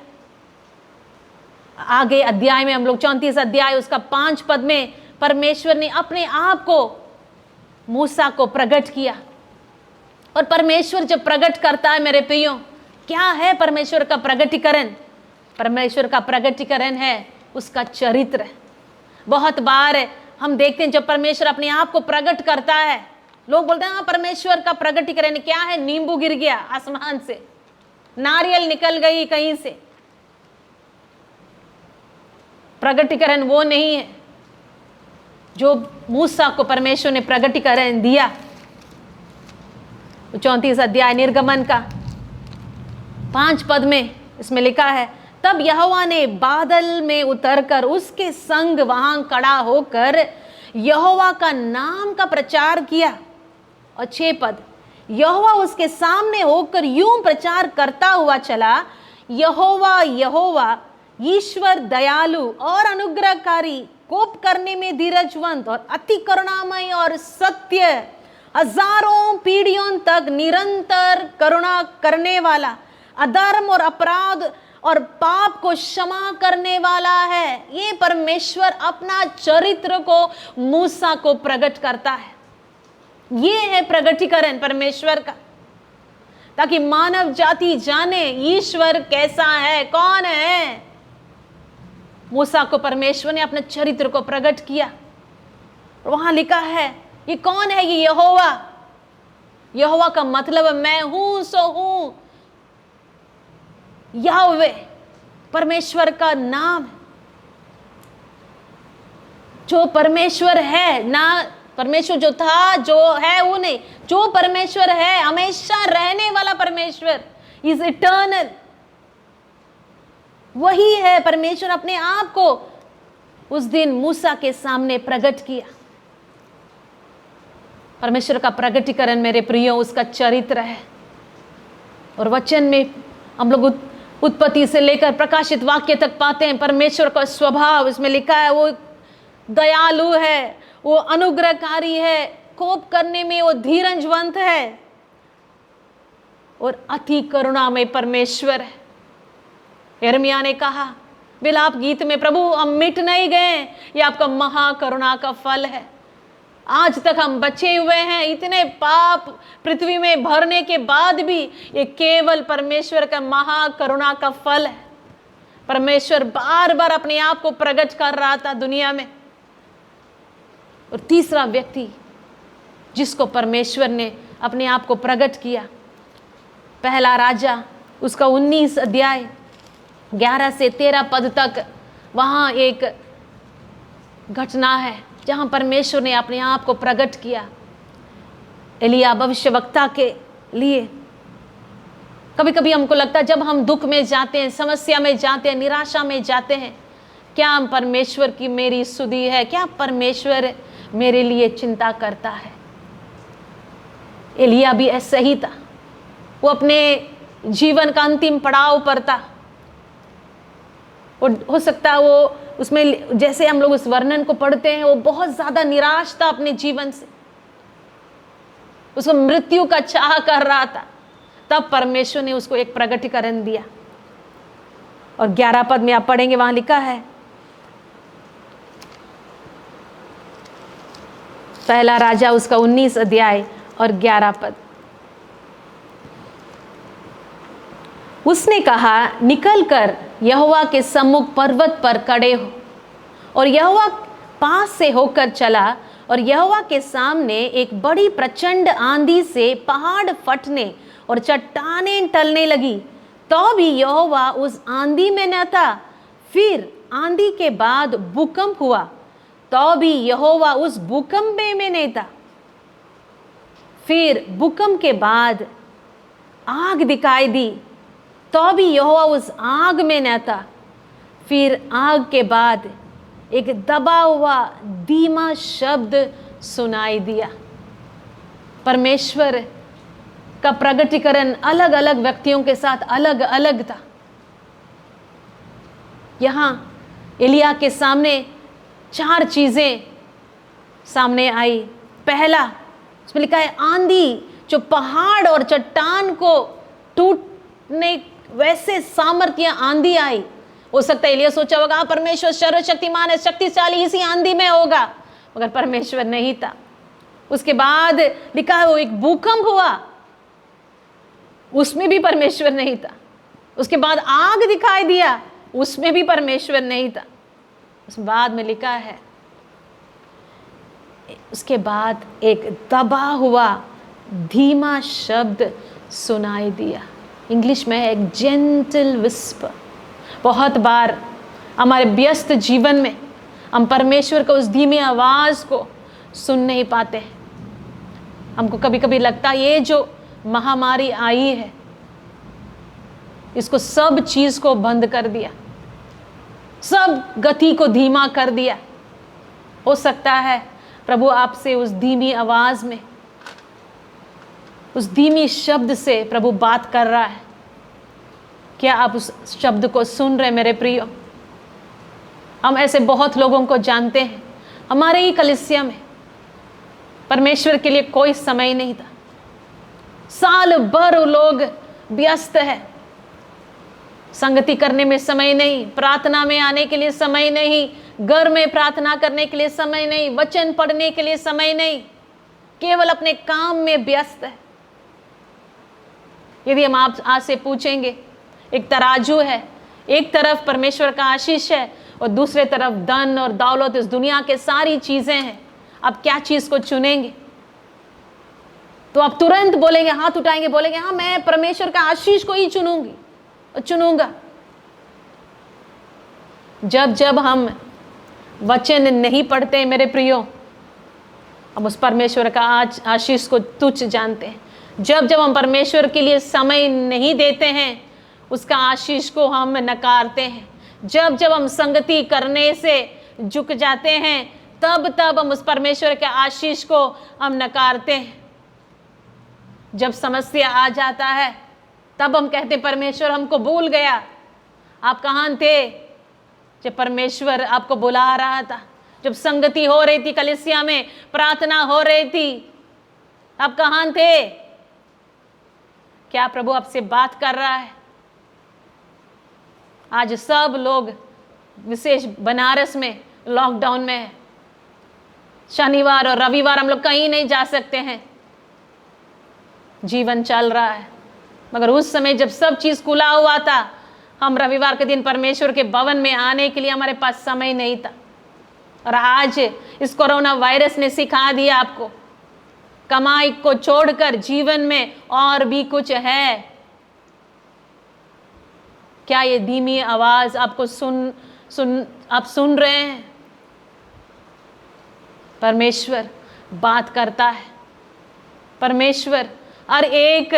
Speaker 1: आगे अध्याय में हम लोग 34 अध्याय उसका 5 पद में परमेश्वर ने अपने आप को मूसा को प्रकट किया। और परमेश्वर जब प्रकट करता है मेरे प्रियो, क्या है परमेश्वर का प्रकटीकरण? परमेश्वर का प्रकटीकरण है उसका चरित्र। बहुत बार हम देखते हैं जब परमेश्वर अपने आप को प्रकट करता है, लोग बोलते हैं हाँ परमेश्वर का प्रगटीकरण क्या है, नींबू गिर गया आसमान से, नारियल निकल गई कहीं से। प्रगटीकरण वो नहीं है जो मूसा को परमेश्वर ने प्रगटीकरण दिया। 34 अध्याय निर्गमन का 5 पद में इसमें लिखा है, तब यहोवा ने बादल में उतरकर उसके संग वहां खड़ा होकर यहोवा का नाम का प्रचार किया। और 6 पद, यहोवा उसके सामने होकर यूं प्रचार करता हुआ चला, यहोवा यहोवा ईश्वर दयालु और अनुग्रहकारी, कोप करने में धीरजवंत और अति करुणामय और सत्य, हजारों पीढ़ियों तक निरंतर करुणा करने वाला, अधर्म और अपराध और पाप को क्षमा करने वाला है। ये परमेश्वर अपना चरित्र को मूसा को प्रकट करता है। ये है प्रगटीकरण परमेश्वर का, ताकि मानव जाति जाने ईश्वर कैसा है, कौन है। मूसा को परमेश्वर ने अपने चरित्र को प्रकट किया। वहां लिखा है ये कौन है, ये यहोवा। यहोवा का मतलब मैं हूं सो हूं। याहवे परमेश्वर का नाम है। जो परमेश्वर है ना, परमेश्वर जो था जो है वो नहीं, जो परमेश्वर है हमेशा रहने वाला परमेश्वर, इज इटर्नल, वही है। परमेश्वर अपने आप को उस दिन मूसा के सामने प्रकट किया। परमेश्वर का प्रगटीकरण मेरे प्रियो उसका चरित्र है। और वचन में हम लोग उत्पत्ति से लेकर प्रकाशित वाक्य तक पाते हैं परमेश्वर का स्वभाव। इसमें लिखा है वो दयालु है, वो अनुग्रहकारी है, कोप करने में वो धीरजवंत है और अति करुणामय परमेश्वर है। यिर्मयाह ने कहा विलाप गीत में, प्रभु हम मिट नहीं गए, ये आपका महाकरुणा का फल है। आज तक हम बचे हुए हैं, इतने पाप पृथ्वी में भरने के बाद भी ये केवल परमेश्वर का महाकरुणा का फल है। परमेश्वर बार बार अपने आप को प्रकट कर रहा था दुनिया में। और तीसरा व्यक्ति जिसको परमेश्वर ने अपने आप को प्रकट किया, पहला राजा उसका 19 अध्याय 11 से 13 पद तक, वहाँ एक घटना है जहाँ परमेश्वर ने अपने आप को प्रकट किया एलिया भविष्यवक्ता के लिए। कभी कभी हमको लगता है जब हम दुख में जाते हैं, समस्या में जाते हैं, निराशा में जाते हैं, क्या परमेश्वर की मेरी सुधि है, क्या परमेश्वर मेरे लिए चिंता करता है। एलिया भी ऐसा ही था, वो अपने जीवन का अंतिम पड़ाव पर था। और हो सकता है वो उसमें, जैसे हम लोग उस वर्णन को पढ़ते हैं, वो बहुत ज्यादा निराश था अपने जीवन से, उसको मृत्यु का चाह कर रहा था। तब परमेश्वर ने उसको एक प्रगटीकरण दिया। और 11 पद में आप पढ़ेंगे, वहां लिखा है, पहला राजा उसका 19 अध्याय और 11 पद, उसने कहा निकल कर यहोवा के सम्मुख पर्वत पर खड़े हो। और यहोवा पास से होकर चला और यहोवा के सामने एक बड़ी प्रचंड आंधी से पहाड़ फटने और चट्टानें टलने लगी। तो भी यहोवा उस आंधी में न था। फिर आंधी के बाद भूकंप हुआ, तो भी यहोवा उस भूकंप में नहीं था। फिर भूकंप के बाद आग दिखाई दी, तो भी यहोवा उस आग में न था। फिर आग के बाद एक दबा हुआ धीमा शब्द सुनाई दिया। परमेश्वर का प्रगटीकरण अलग अलग व्यक्तियों के साथ अलग अलग था। यहाँ एलिया के सामने 4 चीजें सामने आई। पहला, उसमें लिखा है आंधी, जो पहाड़ और चट्टान को टूटने वैसे सामर्थ्य आंधी आई। हो सकता है एलिया सोचा होगा परमेश्वर सर्वशक्तिमान है, शक्तिशाली, इसी आंधी में होगा, मगर परमेश्वर नहीं था। उसके बाद लिखा है वो एक भूकंप हुआ, उसमें भी परमेश्वर नहीं था। उसके बाद आग दिखाई दिया, उसमें भी परमेश्वर नहीं था। उस बाद में लिखा है उसके बाद एक दबा हुआ धीमा शब्द सुनाई दिया। इंग्लिश में है एक जेंटल विस्पर। बहुत बार हमारे व्यस्त जीवन में हम परमेश्वर को उस धीमी आवाज़ को सुन नहीं पाते हैं। हमको कभी कभी लगता है ये जो महामारी आई है इसको सब चीज़ को बंद कर दिया, सब गति को धीमा कर दिया। हो सकता है प्रभु आपसे उस धीमी आवाज़ में, उस धीमी शब्द से प्रभु बात कर रहा है। क्या आप उस शब्द को सुन रहे मेरे प्रियो? हम ऐसे बहुत लोगों को जानते हैं, हमारे ही कलीसिया में परमेश्वर के लिए कोई समय नहीं था। साल भर लोग व्यस्त है, संगति करने में समय नहीं, प्रार्थना में आने के लिए समय नहीं, घर में प्रार्थना करने के लिए समय नहीं, वचन पढ़ने के लिए समय नहीं, केवल अपने काम में व्यस्त है। यदि हम आप आज से पूछेंगे, एक तराजू है, एक तरफ परमेश्वर का आशीष है और दूसरे तरफ धन और दौलत, इस दुनिया के सारी चीजें हैं, आप क्या चीज को चुनेंगे? तो आप तुरंत बोलेंगे, हाथ उठाएंगे, बोलेंगे हाँ मैं परमेश्वर का आशीष को ही चुनूंगी और चुनूंगा। जब जब हम वचन नहीं पढ़ते मेरे प्रियो, हम उस परमेश्वर का आशीष को तुच्छ जानते हैं। जब जब हम परमेश्वर के लिए समय नहीं देते हैं, उसका आशीष को हम नकारते हैं। जब जब हम संगति करने से झुक जाते हैं, तब तब हम उस परमेश्वर के आशीष को हम नकारते हैं। जब समस्या आ जाता है तब हम कहते हैं परमेश्वर हमको भूल गया। आप कहाँ थे जब परमेश्वर आपको बुला रहा था? जब संगति हो रही थी, कलीसिया में प्रार्थना हो रही थी, आप कहाँ थे? क्या प्रभु आपसे बात कर रहा है? आज सब लोग, विशेष बनारस में लॉकडाउन में है। शनिवार और रविवार हम लोग कहीं नहीं जा सकते हैं, जीवन चल रहा है। मगर उस समय जब सब चीज़ खुला हुआ था, हम रविवार के दिन परमेश्वर के भवन में आने के लिए हमारे पास समय नहीं था। और आज इस कोरोना वायरस ने सिखा दिया आपको, कमाई को छोड़कर जीवन में और भी कुछ है। क्या ये धीमी आवाज आपको आप सुन रहे हैं? परमेश्वर बात करता है। परमेश्वर हर एक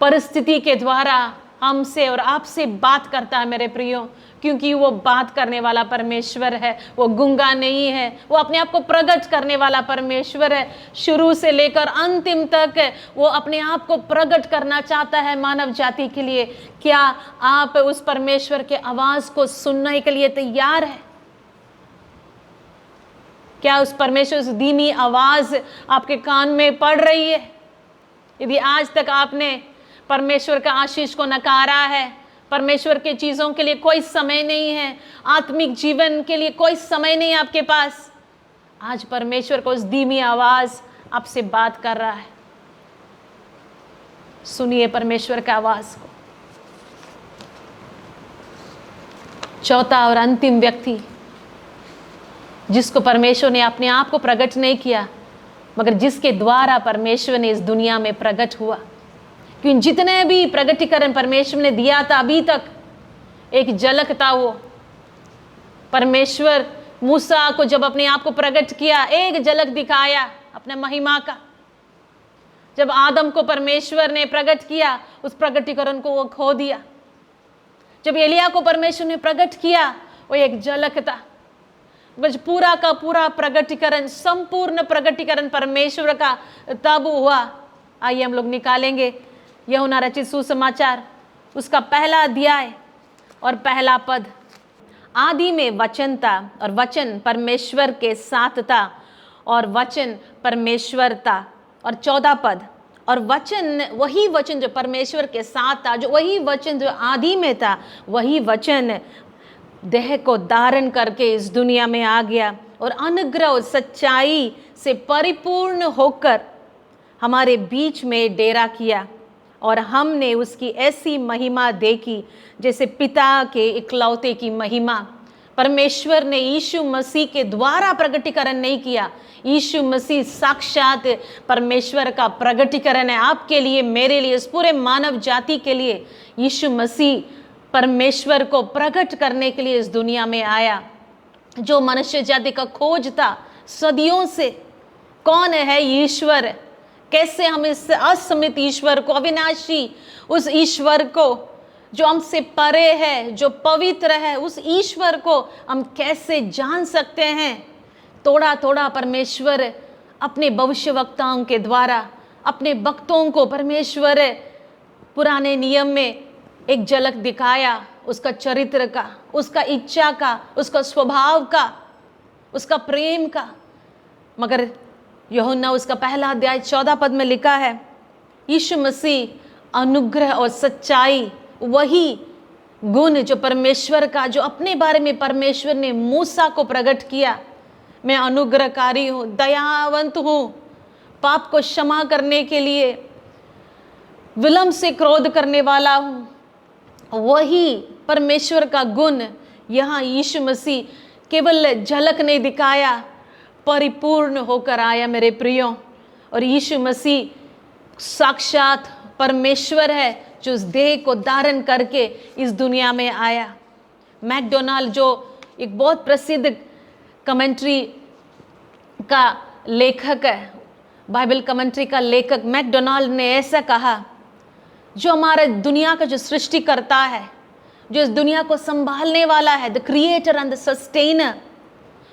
Speaker 1: परिस्थिति के द्वारा हमसे और आपसे बात करता है मेरे प्रियो, क्योंकि वो बात करने वाला परमेश्वर है। वो गूंगा नहीं है, वो अपने आप को प्रकट करने वाला परमेश्वर है। शुरू से लेकर अंतिम तक वो अपने आप को प्रकट करना चाहता है मानव जाति के लिए। क्या आप उस परमेश्वर के आवाज को सुनने के लिए तैयार है? क्या उस परमेश्वर की धीमी आवाज आपके कान में पड़ रही है? यदि आज तक आपने परमेश्वर का आशीष को नकारा है, परमेश्वर के चीज़ों के लिए कोई समय नहीं है, आत्मिक जीवन के लिए कोई समय नहीं आपके पास, आज परमेश्वर को उस धीमी आवाज़ आपसे बात कर रहा है। सुनिए परमेश्वर का आवाज़ को। चौथा और अंतिम व्यक्ति जिसको परमेश्वर ने अपने आप को प्रकट नहीं किया, मगर जिसके द्वारा परमेश्वर ने इस दुनिया में प्रकट हुआ। क्योंकि जितने भी प्रगटीकरण परमेश्वर ने दिया था अभी तक, एक झलक था। वो परमेश्वर मूसा को जब अपने आप को प्रकट किया, एक झलक दिखाया अपने महिमा का। जब आदम को परमेश्वर ने प्रकट किया, उस प्रगटीकरण को वो खो दिया। जब एलिया को परमेश्वर ने प्रकट किया, वो एक झलक था। बस पूरा का पूरा प्रगटीकरण, संपूर्ण प्रगटीकरण परमेश्वर का तब हुआ। आइए हम लोग निकालेंगे यूहन्ना रचित सुसमाचार, उसका पहला अध्याय और पहला पद। आदि में वचन था और वचन परमेश्वर के साथ था और वचन परमेश्वर था। और 14 पद, और वचन, वही वचन जो परमेश्वर के साथ था, जो वही वचन जो आदि में था, वही वचन देह को धारण करके इस दुनिया में आ गया और अनुग्रह और सच्चाई से परिपूर्ण होकर हमारे बीच में डेरा किया। और हमने उसकी ऐसी महिमा देखी जैसे पिता के इकलौते की महिमा, परमेश्वर ने यीशु मसीह के द्वारा प्रगटीकरण नहीं किया। यीशु मसीह साक्षात परमेश्वर का प्रगटीकरण है आपके लिए, मेरे लिए, इस पूरे मानव जाति के लिए। यीशु मसीह परमेश्वर को प्रकट करने के लिए इस दुनिया में आया, जो मनुष्य जाति का खोज था सदियों से। कौन है ईश्वर? कैसे हम इस असीमित ईश्वर को, अविनाशी उस ईश्वर को जो हमसे परे है, जो पवित्र है, उस ईश्वर को हम कैसे जान सकते हैं? थोड़ा थोड़ा परमेश्वर अपने भविष्यवक्ताओं के द्वारा, अपने भक्तों को परमेश्वर पुराने नियम में एक झलक दिखाया, उसका चरित्र का, उसका इच्छा का, उसका स्वभाव का, उसका प्रेम का। मगर यूहन्ना उसका पहला अध्याय 14 पद में लिखा है, यीशु मसीह अनुग्रह और सच्चाई, वही गुण जो परमेश्वर का, जो अपने बारे में परमेश्वर ने मूसा को प्रकट किया। मैं अनुग्रहकारी हूँ, दयावंत हूँ, पाप को क्षमा करने के लिए विलंब से क्रोध करने वाला हूँ। वही परमेश्वर का गुण यहाँ यीशु मसीह केवल झलक नहीं दिखाया, परिपूर्ण होकर आया मेरे प्रियो। और यीशु मसीह साक्षात परमेश्वर है जो उस देह को धारण करके इस दुनिया में आया। मैकडोनाल्ड जो एक बहुत प्रसिद्ध कमेंट्री का लेखक है, बाइबल कमेंट्री का लेखक मैकडोनाल्ड ने ऐसा कहा, जो हमारे दुनिया का जो सृष्टि करता है, जो इस दुनिया को संभालने वाला है, the creator and the sustainer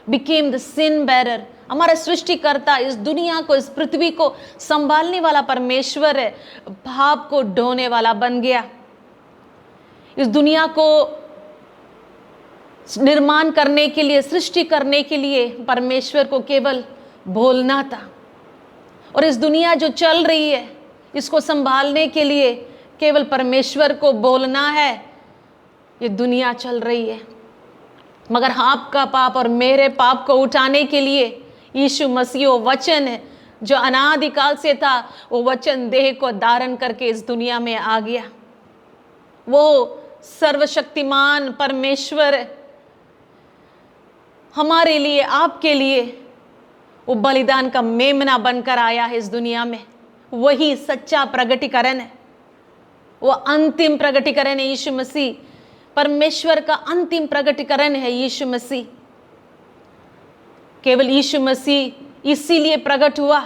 Speaker 1: became the sin bearer. हमारा सृष्टिकर्ता इस दुनिया को, इस पृथ्वी को संभालने वाला परमेश्वर है, पाप को ढोने वाला बन गया। इस दुनिया को निर्माण करने के लिए, सृष्टि करने के लिए परमेश्वर को केवल बोलना था। और इस दुनिया जो चल रही है, इसको संभालने के लिए केवल परमेश्वर को बोलना है। ये दुनिया चल रही है, मगर आपका पाप और मेरे पाप को उठाने के लिए यीशु मसीह वो वचन है जो अनादिकाल से था, वो वचन देह को धारण करके इस दुनिया में आ गया। वो सर्वशक्तिमान परमेश्वर हमारे लिए, आपके लिए वो बलिदान का मेमना बनकर आया है इस दुनिया में। वही सच्चा प्रगटीकरण है, वो अंतिम प्रगटीकरण है यीशु मसीह। परमेश्वर का अंतिम प्रगटीकरण है यीशु मसीह। केवल यीशु मसीह इसीलिए प्रकट हुआ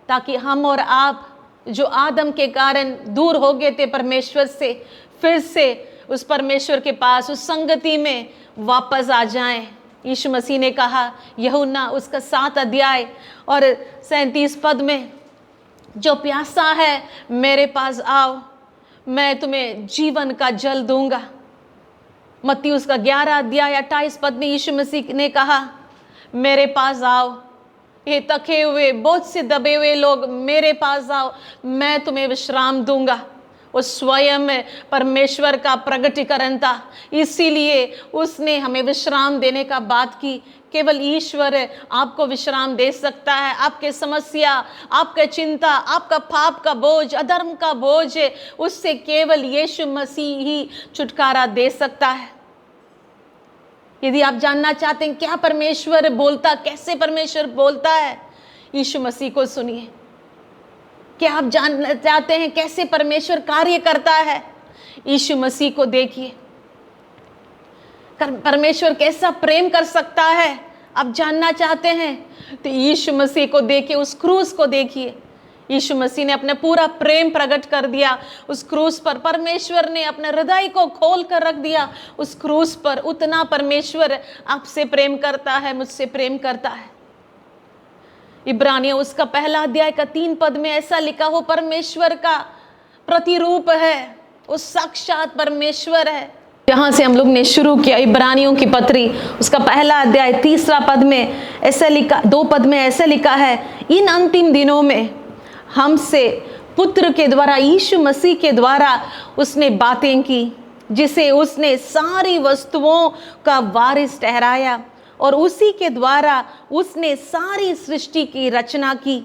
Speaker 1: ताकि हम और आप जो आदम के कारण दूर हो गए थे परमेश्वर से, फिर से उस परमेश्वर के पास, उस संगति में वापस आ जाएं। यीशु मसीह ने कहा यूहन्ना उसका 7 अध्याय और 37 पद में, जो प्यासा है मेरे पास आओ, मैं तुम्हें जीवन का जल दूंगा। मत्ती उसका 11 अध्याय 28 पद में यीशु मसीह ने कहा, मेरे पास आओ, ये थके हुए, बोझ से दबे हुए लोग, मेरे पास आओ, मैं तुम्हें विश्राम दूंगा। वो स्वयं परमेश्वर का प्रगटीकरण था, इसीलिए उसने हमें विश्राम देने का बात की। केवल ईश्वर आपको विश्राम दे सकता है। आपके समस्या, आपका चिंता, आपका पाप का बोझ, अधर्म का बोझ, उससे केवल यीशु मसीह ही छुटकारा दे सकता है। यदि आप जानना चाहते हैं क्या परमेश्वर बोलता, कैसे परमेश्वर बोलता है, यीशु मसीह को सुनिए। क्या आप जानना चाहते हैं कैसे परमेश्वर कार्य करता है, यीशु मसीह को देखिए। परमेश्वर कैसा प्रेम कर सकता है, आप जानना चाहते हैं तो यीशु मसीह को देखिए, उस क्रूस को देखिए। यीशु मसीह ने अपना पूरा प्रेम प्रकट कर दिया उस क्रूस पर। परमेश्वर ने अपने हृदय को खोल कर रख दिया उस क्रूस पर। उतना परमेश्वर आपसे प्रेम करता है, मुझसे प्रेम करता है। इब्रानियों उसका 1 अध्याय का 3 पद में ऐसा लिखा, हो परमेश्वर का प्रतिरूप है, वो साक्षात परमेश्वर है। जहां से हम लोग ने शुरू किया इब्रानियों की पत्री, उसका 1 अध्याय 3 पद में ऐसा लिखा, 2 पद में ऐसा लिखा है, इन अंतिम दिनों में हमसे पुत्र के द्वारा, यीशु मसीह के द्वारा उसने बातें की, जिसे उसने सारी वस्तुओं का वारिस ठहराया और उसी के द्वारा उसने सारी सृष्टि की रचना की।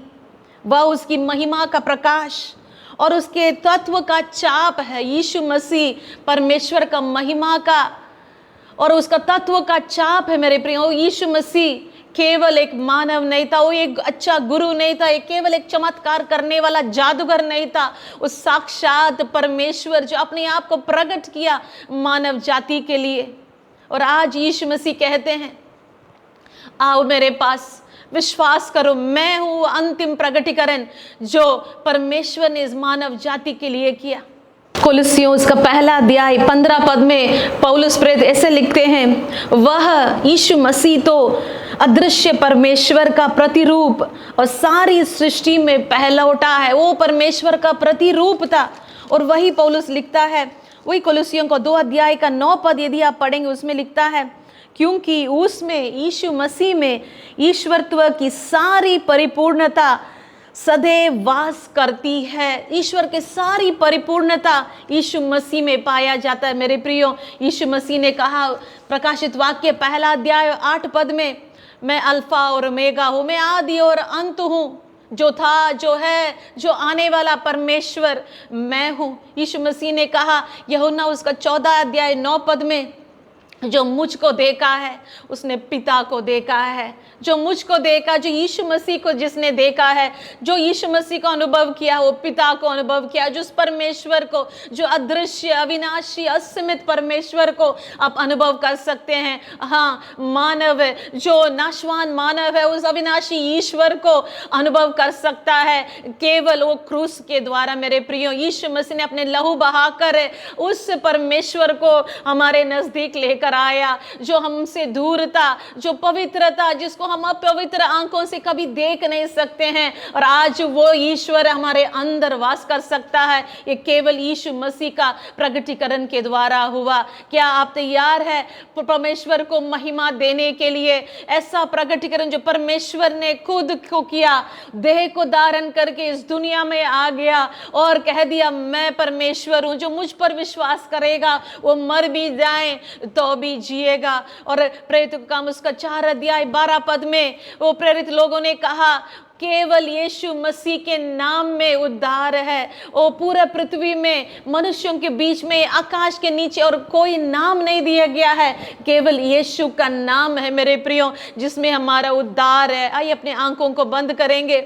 Speaker 1: वह उसकी महिमा का प्रकाश और उसके तत्व का चाप है। यीशु मसीह परमेश्वर का महिमा का और उसका तत्व का चाप है मेरे प्रियो। यीशु मसीह केवल एक मानव नहीं था, वो एक अच्छा गुरु नहीं था, एक केवल एक चमत्कार करने वाला जादूगर नहीं था। उस साक्षात परमेश्वर जो अपने आप को प्रकट किया मानव जाति के लिए। और आज यीशु मसीह कहते हैं, आओ मेरे पास, विश्वास करो, मैं हूं अंतिम प्रकटीकरण जो परमेश्वर ने इस मानव जाति के लिए किया। कोलोसियों उसका पहला अध्याय 15 पद में पौलुस प्रेरित ऐसे लिखते हैं, वह यीशु मसीह तो अदृश्य परमेश्वर का प्रतिरूप और सारी सृष्टि में पहलौठा है। वो परमेश्वर का प्रतिरूप था। और वही पौलुस लिखता है, वही कोलोसियों को 2 अध्याय का 9 पद यदि आप पढ़ेंगे, उसमें लिखता है, क्योंकि उसमें यीशु मसीह में ईश्वरत्व की सारी परिपूर्णता सदैव वास करती है। ईश्वर की सारी परिपूर्णता यीशु मसीह में पाया जाता है मेरे प्रियो। यीशु मसीह ने कहा प्रकाशित वाक्य पहला अध्याय 8 पद में, मैं अल्फा और ओमेगा हूँ, मैं आदि और अंत हूँ, जो था, जो है, जो आने वाला परमेश्वर मैं हूँ। यीशु मसीह ने कहा यूहन्ना उसका 14 अध्याय 9 पद में, जो मुझको देखा है उसने पिता को देखा है। जो मुझको देखा, जो यीशु मसीह को जिसने देखा है, जो यीशु मसीह को अनुभव किया, वो पिता को अनुभव किया। जो उस परमेश्वर को, जो अदृश्य अविनाशी असीमित परमेश्वर को आप अनुभव कर सकते हैं। हाँ, मानव जो नाशवान मानव है उस अविनाशी ईश्वर को अनुभव कर सकता है केवल वो क्रूस के द्वारा मेरे प्रियो। यीशु मसीह ने अपने लहू बहाकर उस परमेश्वर को हमारे नजदीक लेकर आया, जो हमसे दूर था, जो पवित्र था, जिसको हम अपवित्र आंखों से कभी देख नहीं सकते हैं। और आज वो ईश्वर हमारे अंदर वास कर सकता है। ये केवल यीशु मसीह का प्रकटीकरण के द्वारा हुआ। क्या आप तैयार है परमेश्वर को महिमा देने के लिए? ऐसा प्रकटीकरण जो परमेश्वर ने खुद को किया, देह को धारण करके इस दुनिया में आ गया और कह दिया, मैं परमेश्वर हूं। जो मुझ पर विश्वास करेगा वो मर भी जाए तो भी जिएगा। और प्रेरित काम उसका 4 अध्याय 12 पद में वो प्रेरित लोगों ने कहा, केवल यीशु मसीह के नाम में उद्धार है। वो पूरे पृथ्वी में मनुष्यों के बीच में आकाश के नीचे और कोई नाम नहीं दिया गया है, केवल यीशु का नाम है मेरे प्रियो, जिसमें हमारा उद्धार है। आइए अपने आंखों को बंद करेंगे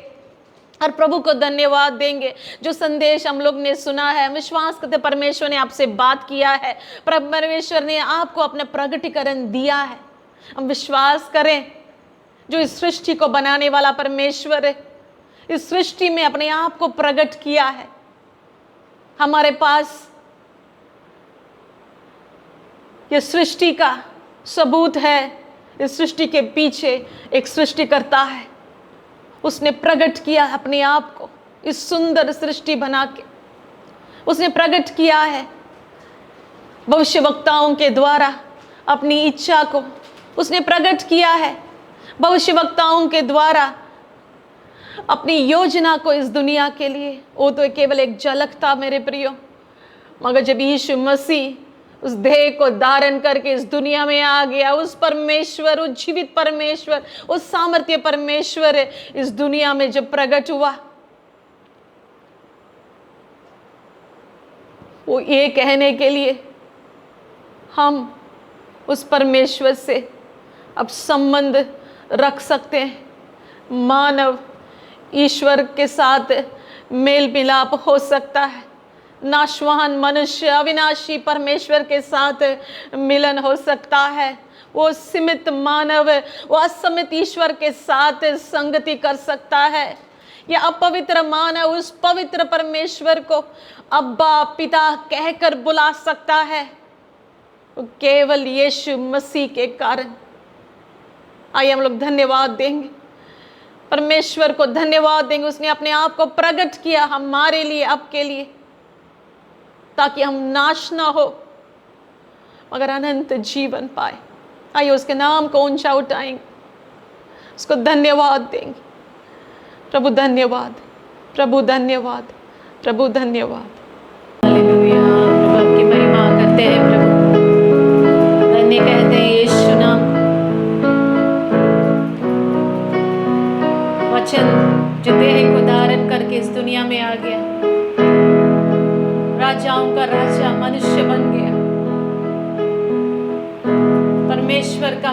Speaker 1: और प्रभु को धन्यवाद देंगे। जो संदेश हम लोग ने सुना है, विश्वास करते परमेश्वर ने आपसे बात किया है, परमेश्वर ने आपको अपना प्रकटीकरण दिया है। हम विश्वास करें जो इस सृष्टि को बनाने वाला परमेश्वर है, इस सृष्टि में अपने आप को प्रकट किया है। हमारे पास ये सृष्टि का सबूत है। इस सृष्टि के पीछे एक सृष्टिकर्ता है, उसने प्रकट किया अपने आप को इस सुंदर सृष्टि बना के। उसने प्रकट किया है भविष्यवक्ताओं के द्वारा अपनी इच्छा को, उसने प्रकट किया है भविष्यवक्ताओं के द्वारा अपनी योजना को इस दुनिया के लिए। वो तो केवल एक झलक था मेरे प्रियो, मगर जब यीशु मसीह उस देह को धारण करके इस दुनिया में आ गया, उस परमेश्वर, उस जीवित परमेश्वर, उस सामर्थ्य परमेश्वर इस दुनिया में जब प्रकट हुआ, वो ये कहने के लिए हम उस परमेश्वर से अब संबंध रख सकते हैं। मानव ईश्वर के साथ मेल मिलाप हो सकता है, नाशवान मनुष्य अविनाशी परमेश्वर के साथ मिलन हो सकता है। वो सीमित मानव वो असीमित ईश्वर के साथ संगति कर सकता है। या अपवित्र मानव उस पवित्र परमेश्वर को अब्बा पिता कहकर बुला सकता है, केवल यीशु मसीह के कारण। आइए हम लोग धन्यवाद देंगे, परमेश्वर को धन्यवाद देंगे। उसने अपने आप को प्रकट किया हमारे लिए, आपके लिए, ताकि हम नाश ना हो मगर अनंत जीवन पाए। आइए उसके नाम को ऊंचा उठाएंगे, उसको धन्यवाद देंगे। प्रभु धन्यवाद, प्रभु धन्यवाद, प्रभु धन्यवाद। हालेलुया, प्रभु आपकी महिमा करते हैं। प्रभु धन्य कहते हैं यीशु नाम। वचन जो देह को धारण करके इस दुनिया में आ गया, राजाओं का राजा मनुष्य बन गया।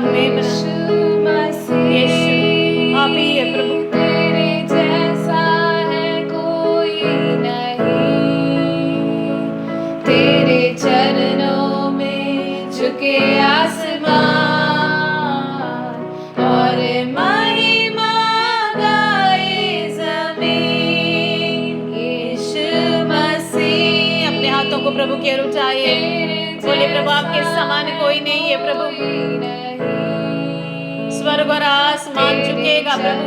Speaker 1: हमें बना। यीशु आप ही है प्रभु।
Speaker 5: तेरे जैसा है कोई नहीं, तेरे चरणों में झुके आसमान और महिमा गाए जमीन। यीशु मसीह
Speaker 1: अपने हाथों को प्रभु की ओर उठाइए, बोले प्रभु आपके समान कोई नहीं है प्रभु। स्वर्ग और आसमान झुकेगा प्रभु,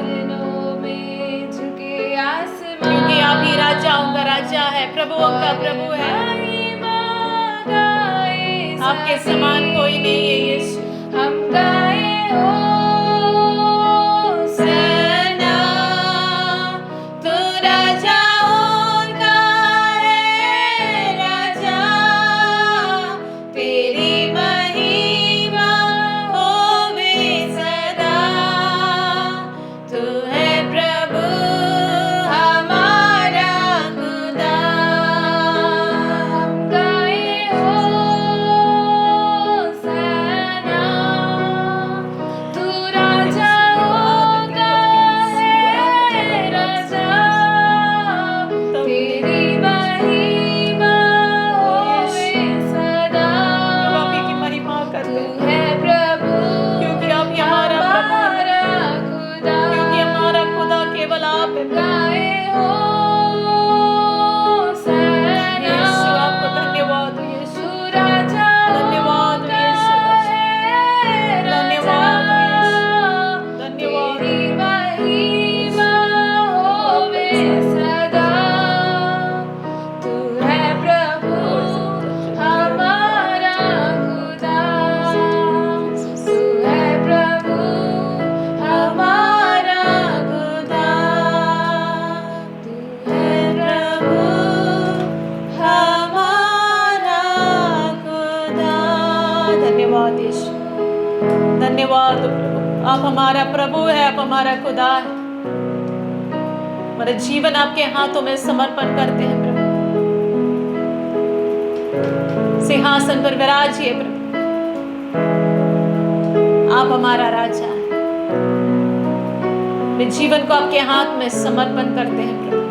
Speaker 1: क्योंकि आप ही राजाओं का राजा है, प्रभुओं का प्रभु है। आपके समान कोई नहीं है यीशु।
Speaker 5: हम गाए होसन्ना, तू राजाओं का है राजा, तेरी महिमा होवे सदा। तू है प्रभु हमारा खुदा। हम गाए होसन्ना, तू राजाओं का है राजा, तेरी महिमा होवे सदा।
Speaker 1: प्रभु आप ही की महिमा करते
Speaker 5: तू
Speaker 1: हैं,
Speaker 5: है प्रभु
Speaker 1: क्योंकि आप ही हमारा प्रभु है,
Speaker 5: हमारा खुदा।
Speaker 1: क्योंकि हमारा खुदा केवल आप है।
Speaker 5: गाए होसन्ना,
Speaker 1: यीशु आपको धन्यवाद हो यीशु,
Speaker 5: तू राजा
Speaker 1: धन्यवाद हो यीशु, धन्यवाद हो यीशु, धन्यवाद।
Speaker 5: तेरी महिमा होवे सदा। तू है प्रभु हमारा खुदा। तू है प्रभु हमारा खुदा। तू है प्रभु हमारा खुदा।
Speaker 1: धन्यवाद यीशु, धन्यवाद हो प्रभु। आप हमारा प्रभु है, आप हमारा खुदा है। हमारा जीवन आपके हाथों में समर्पण करते हैं प्रभु। सिंहासन पर विराजिए प्रभु, आप हमारा राजा है। अपने जीवन को आपके हाथ में समर्पण करते हैं प्रभु,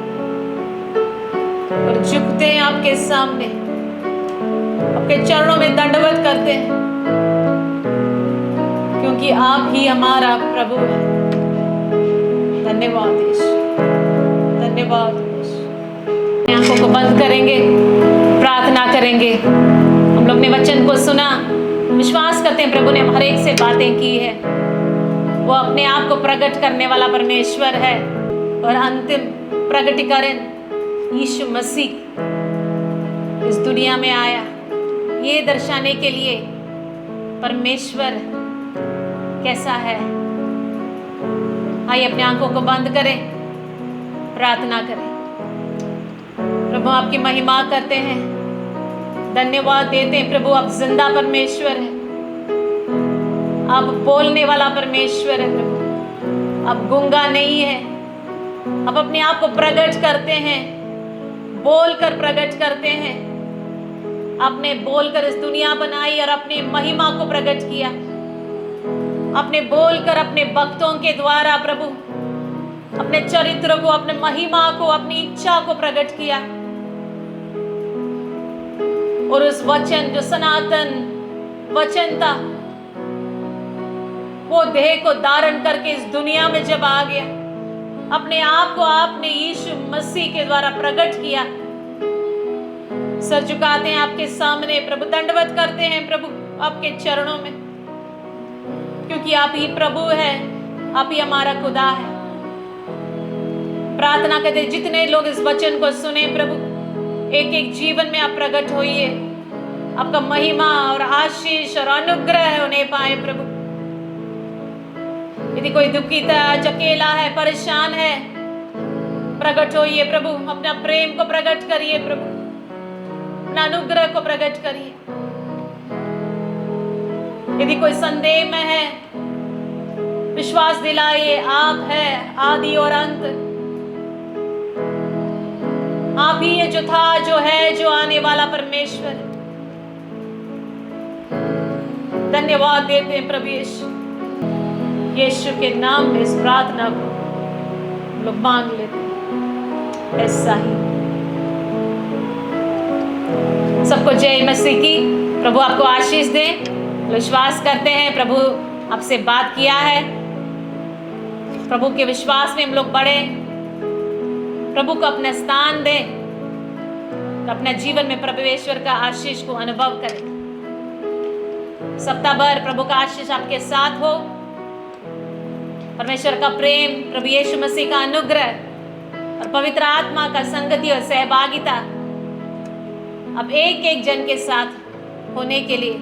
Speaker 1: और झुकते हैं आपके सामने, आपके चरणों में दंडवत करते हैं, क्योंकि आप ही हमारा प्रभु है। धन्यवाद यीशु, धन्यवाद यीशु। आंखों को बंद करेंगे, प्रार्थना करेंगे। हम लोग ने वचन को सुना, विश्वास करते हैं प्रभु ने हर एक से बातें की है। वो अपने आप को प्रकट करने वाला परमेश्वर है, और अंतिम प्रकटीकरण यीशु मसीह इस दुनिया में आया ये दर्शाने के लिए परमेश्वर कैसा है। आइए अपनी आंखों को बंद करें, प्रार्थना करें। प्रभु आपकी महिमा करते हैं, धन्यवाद देते हैं प्रभु। आप जिंदा परमेश्वर है, आप बोलने वाला परमेश्वर है प्रभु। आप गूंगा नहीं है, आप अपने आप को प्रकट करते हैं, बोलकर प्रकट करते हैं। आपने बोलकर इस दुनिया बनाई और अपनी महिमा को प्रकट किया। आपने बोलकर अपने भक्तों के द्वारा प्रभु अपने चरित्र को, अपने महिमा को, अपनी इच्छा को प्रकट किया। और उस वचन जो सनातन वचन था, वो देह को धारण करके इस दुनिया में जब आ गया, अपने आप को आपने यीशु मसीह के द्वारा प्रकट किया। सर झुकाते हैं आपके सामने प्रभु, दंडवत करते हैं प्रभु आपके चरणों में, क्योंकि आप ही प्रभु है, आप ही हमारा खुदा है। प्रार्थना करते जितने लोग इस वचन को सुने प्रभु, एक एक जीवन में आप प्रकट होइए, आपका महिमा और आशीष और अनुग्रह उन्हें पाए प्रभु। यदि कोई दुखित है, आज अकेला है, परेशान है, प्रकट होइए प्रभु, अपना प्रेम को प्रकट करिए प्रभु, अपना अनुग्रह को प्रकट करिए। यदि कोई संदेह में है, विश्वास दिलाइए, आप है आदि और अंत, आप ही है जो था, जो है, जो आने वाला परमेश्वर। धन्यवाद देते हैं प्रभु यीशु। यीशु के नाम में इस प्रार्थना को हम लोग मांग लेते हैं, ऐसा ही। सबको जय मसीह की। प्रभु आपको आशीष दे। विश्वास करते हैं प्रभु आपसे बात किया है। प्रभु के विश्वास में हम लोग बढ़े, प्रभु को अपना स्थान दें, तो अपने जीवन में प्रभु ईश्वर का आशीष को अनुभव करें। सप्ताह भर प्रभु का आशीष आपके साथ हो। परमेश्वर का प्रेम, प्रभु यीशु मसीह का अनुग्रह और पवित्र आत्मा का संगति और सहभागिता अब एक एक जन के साथ होने के लिए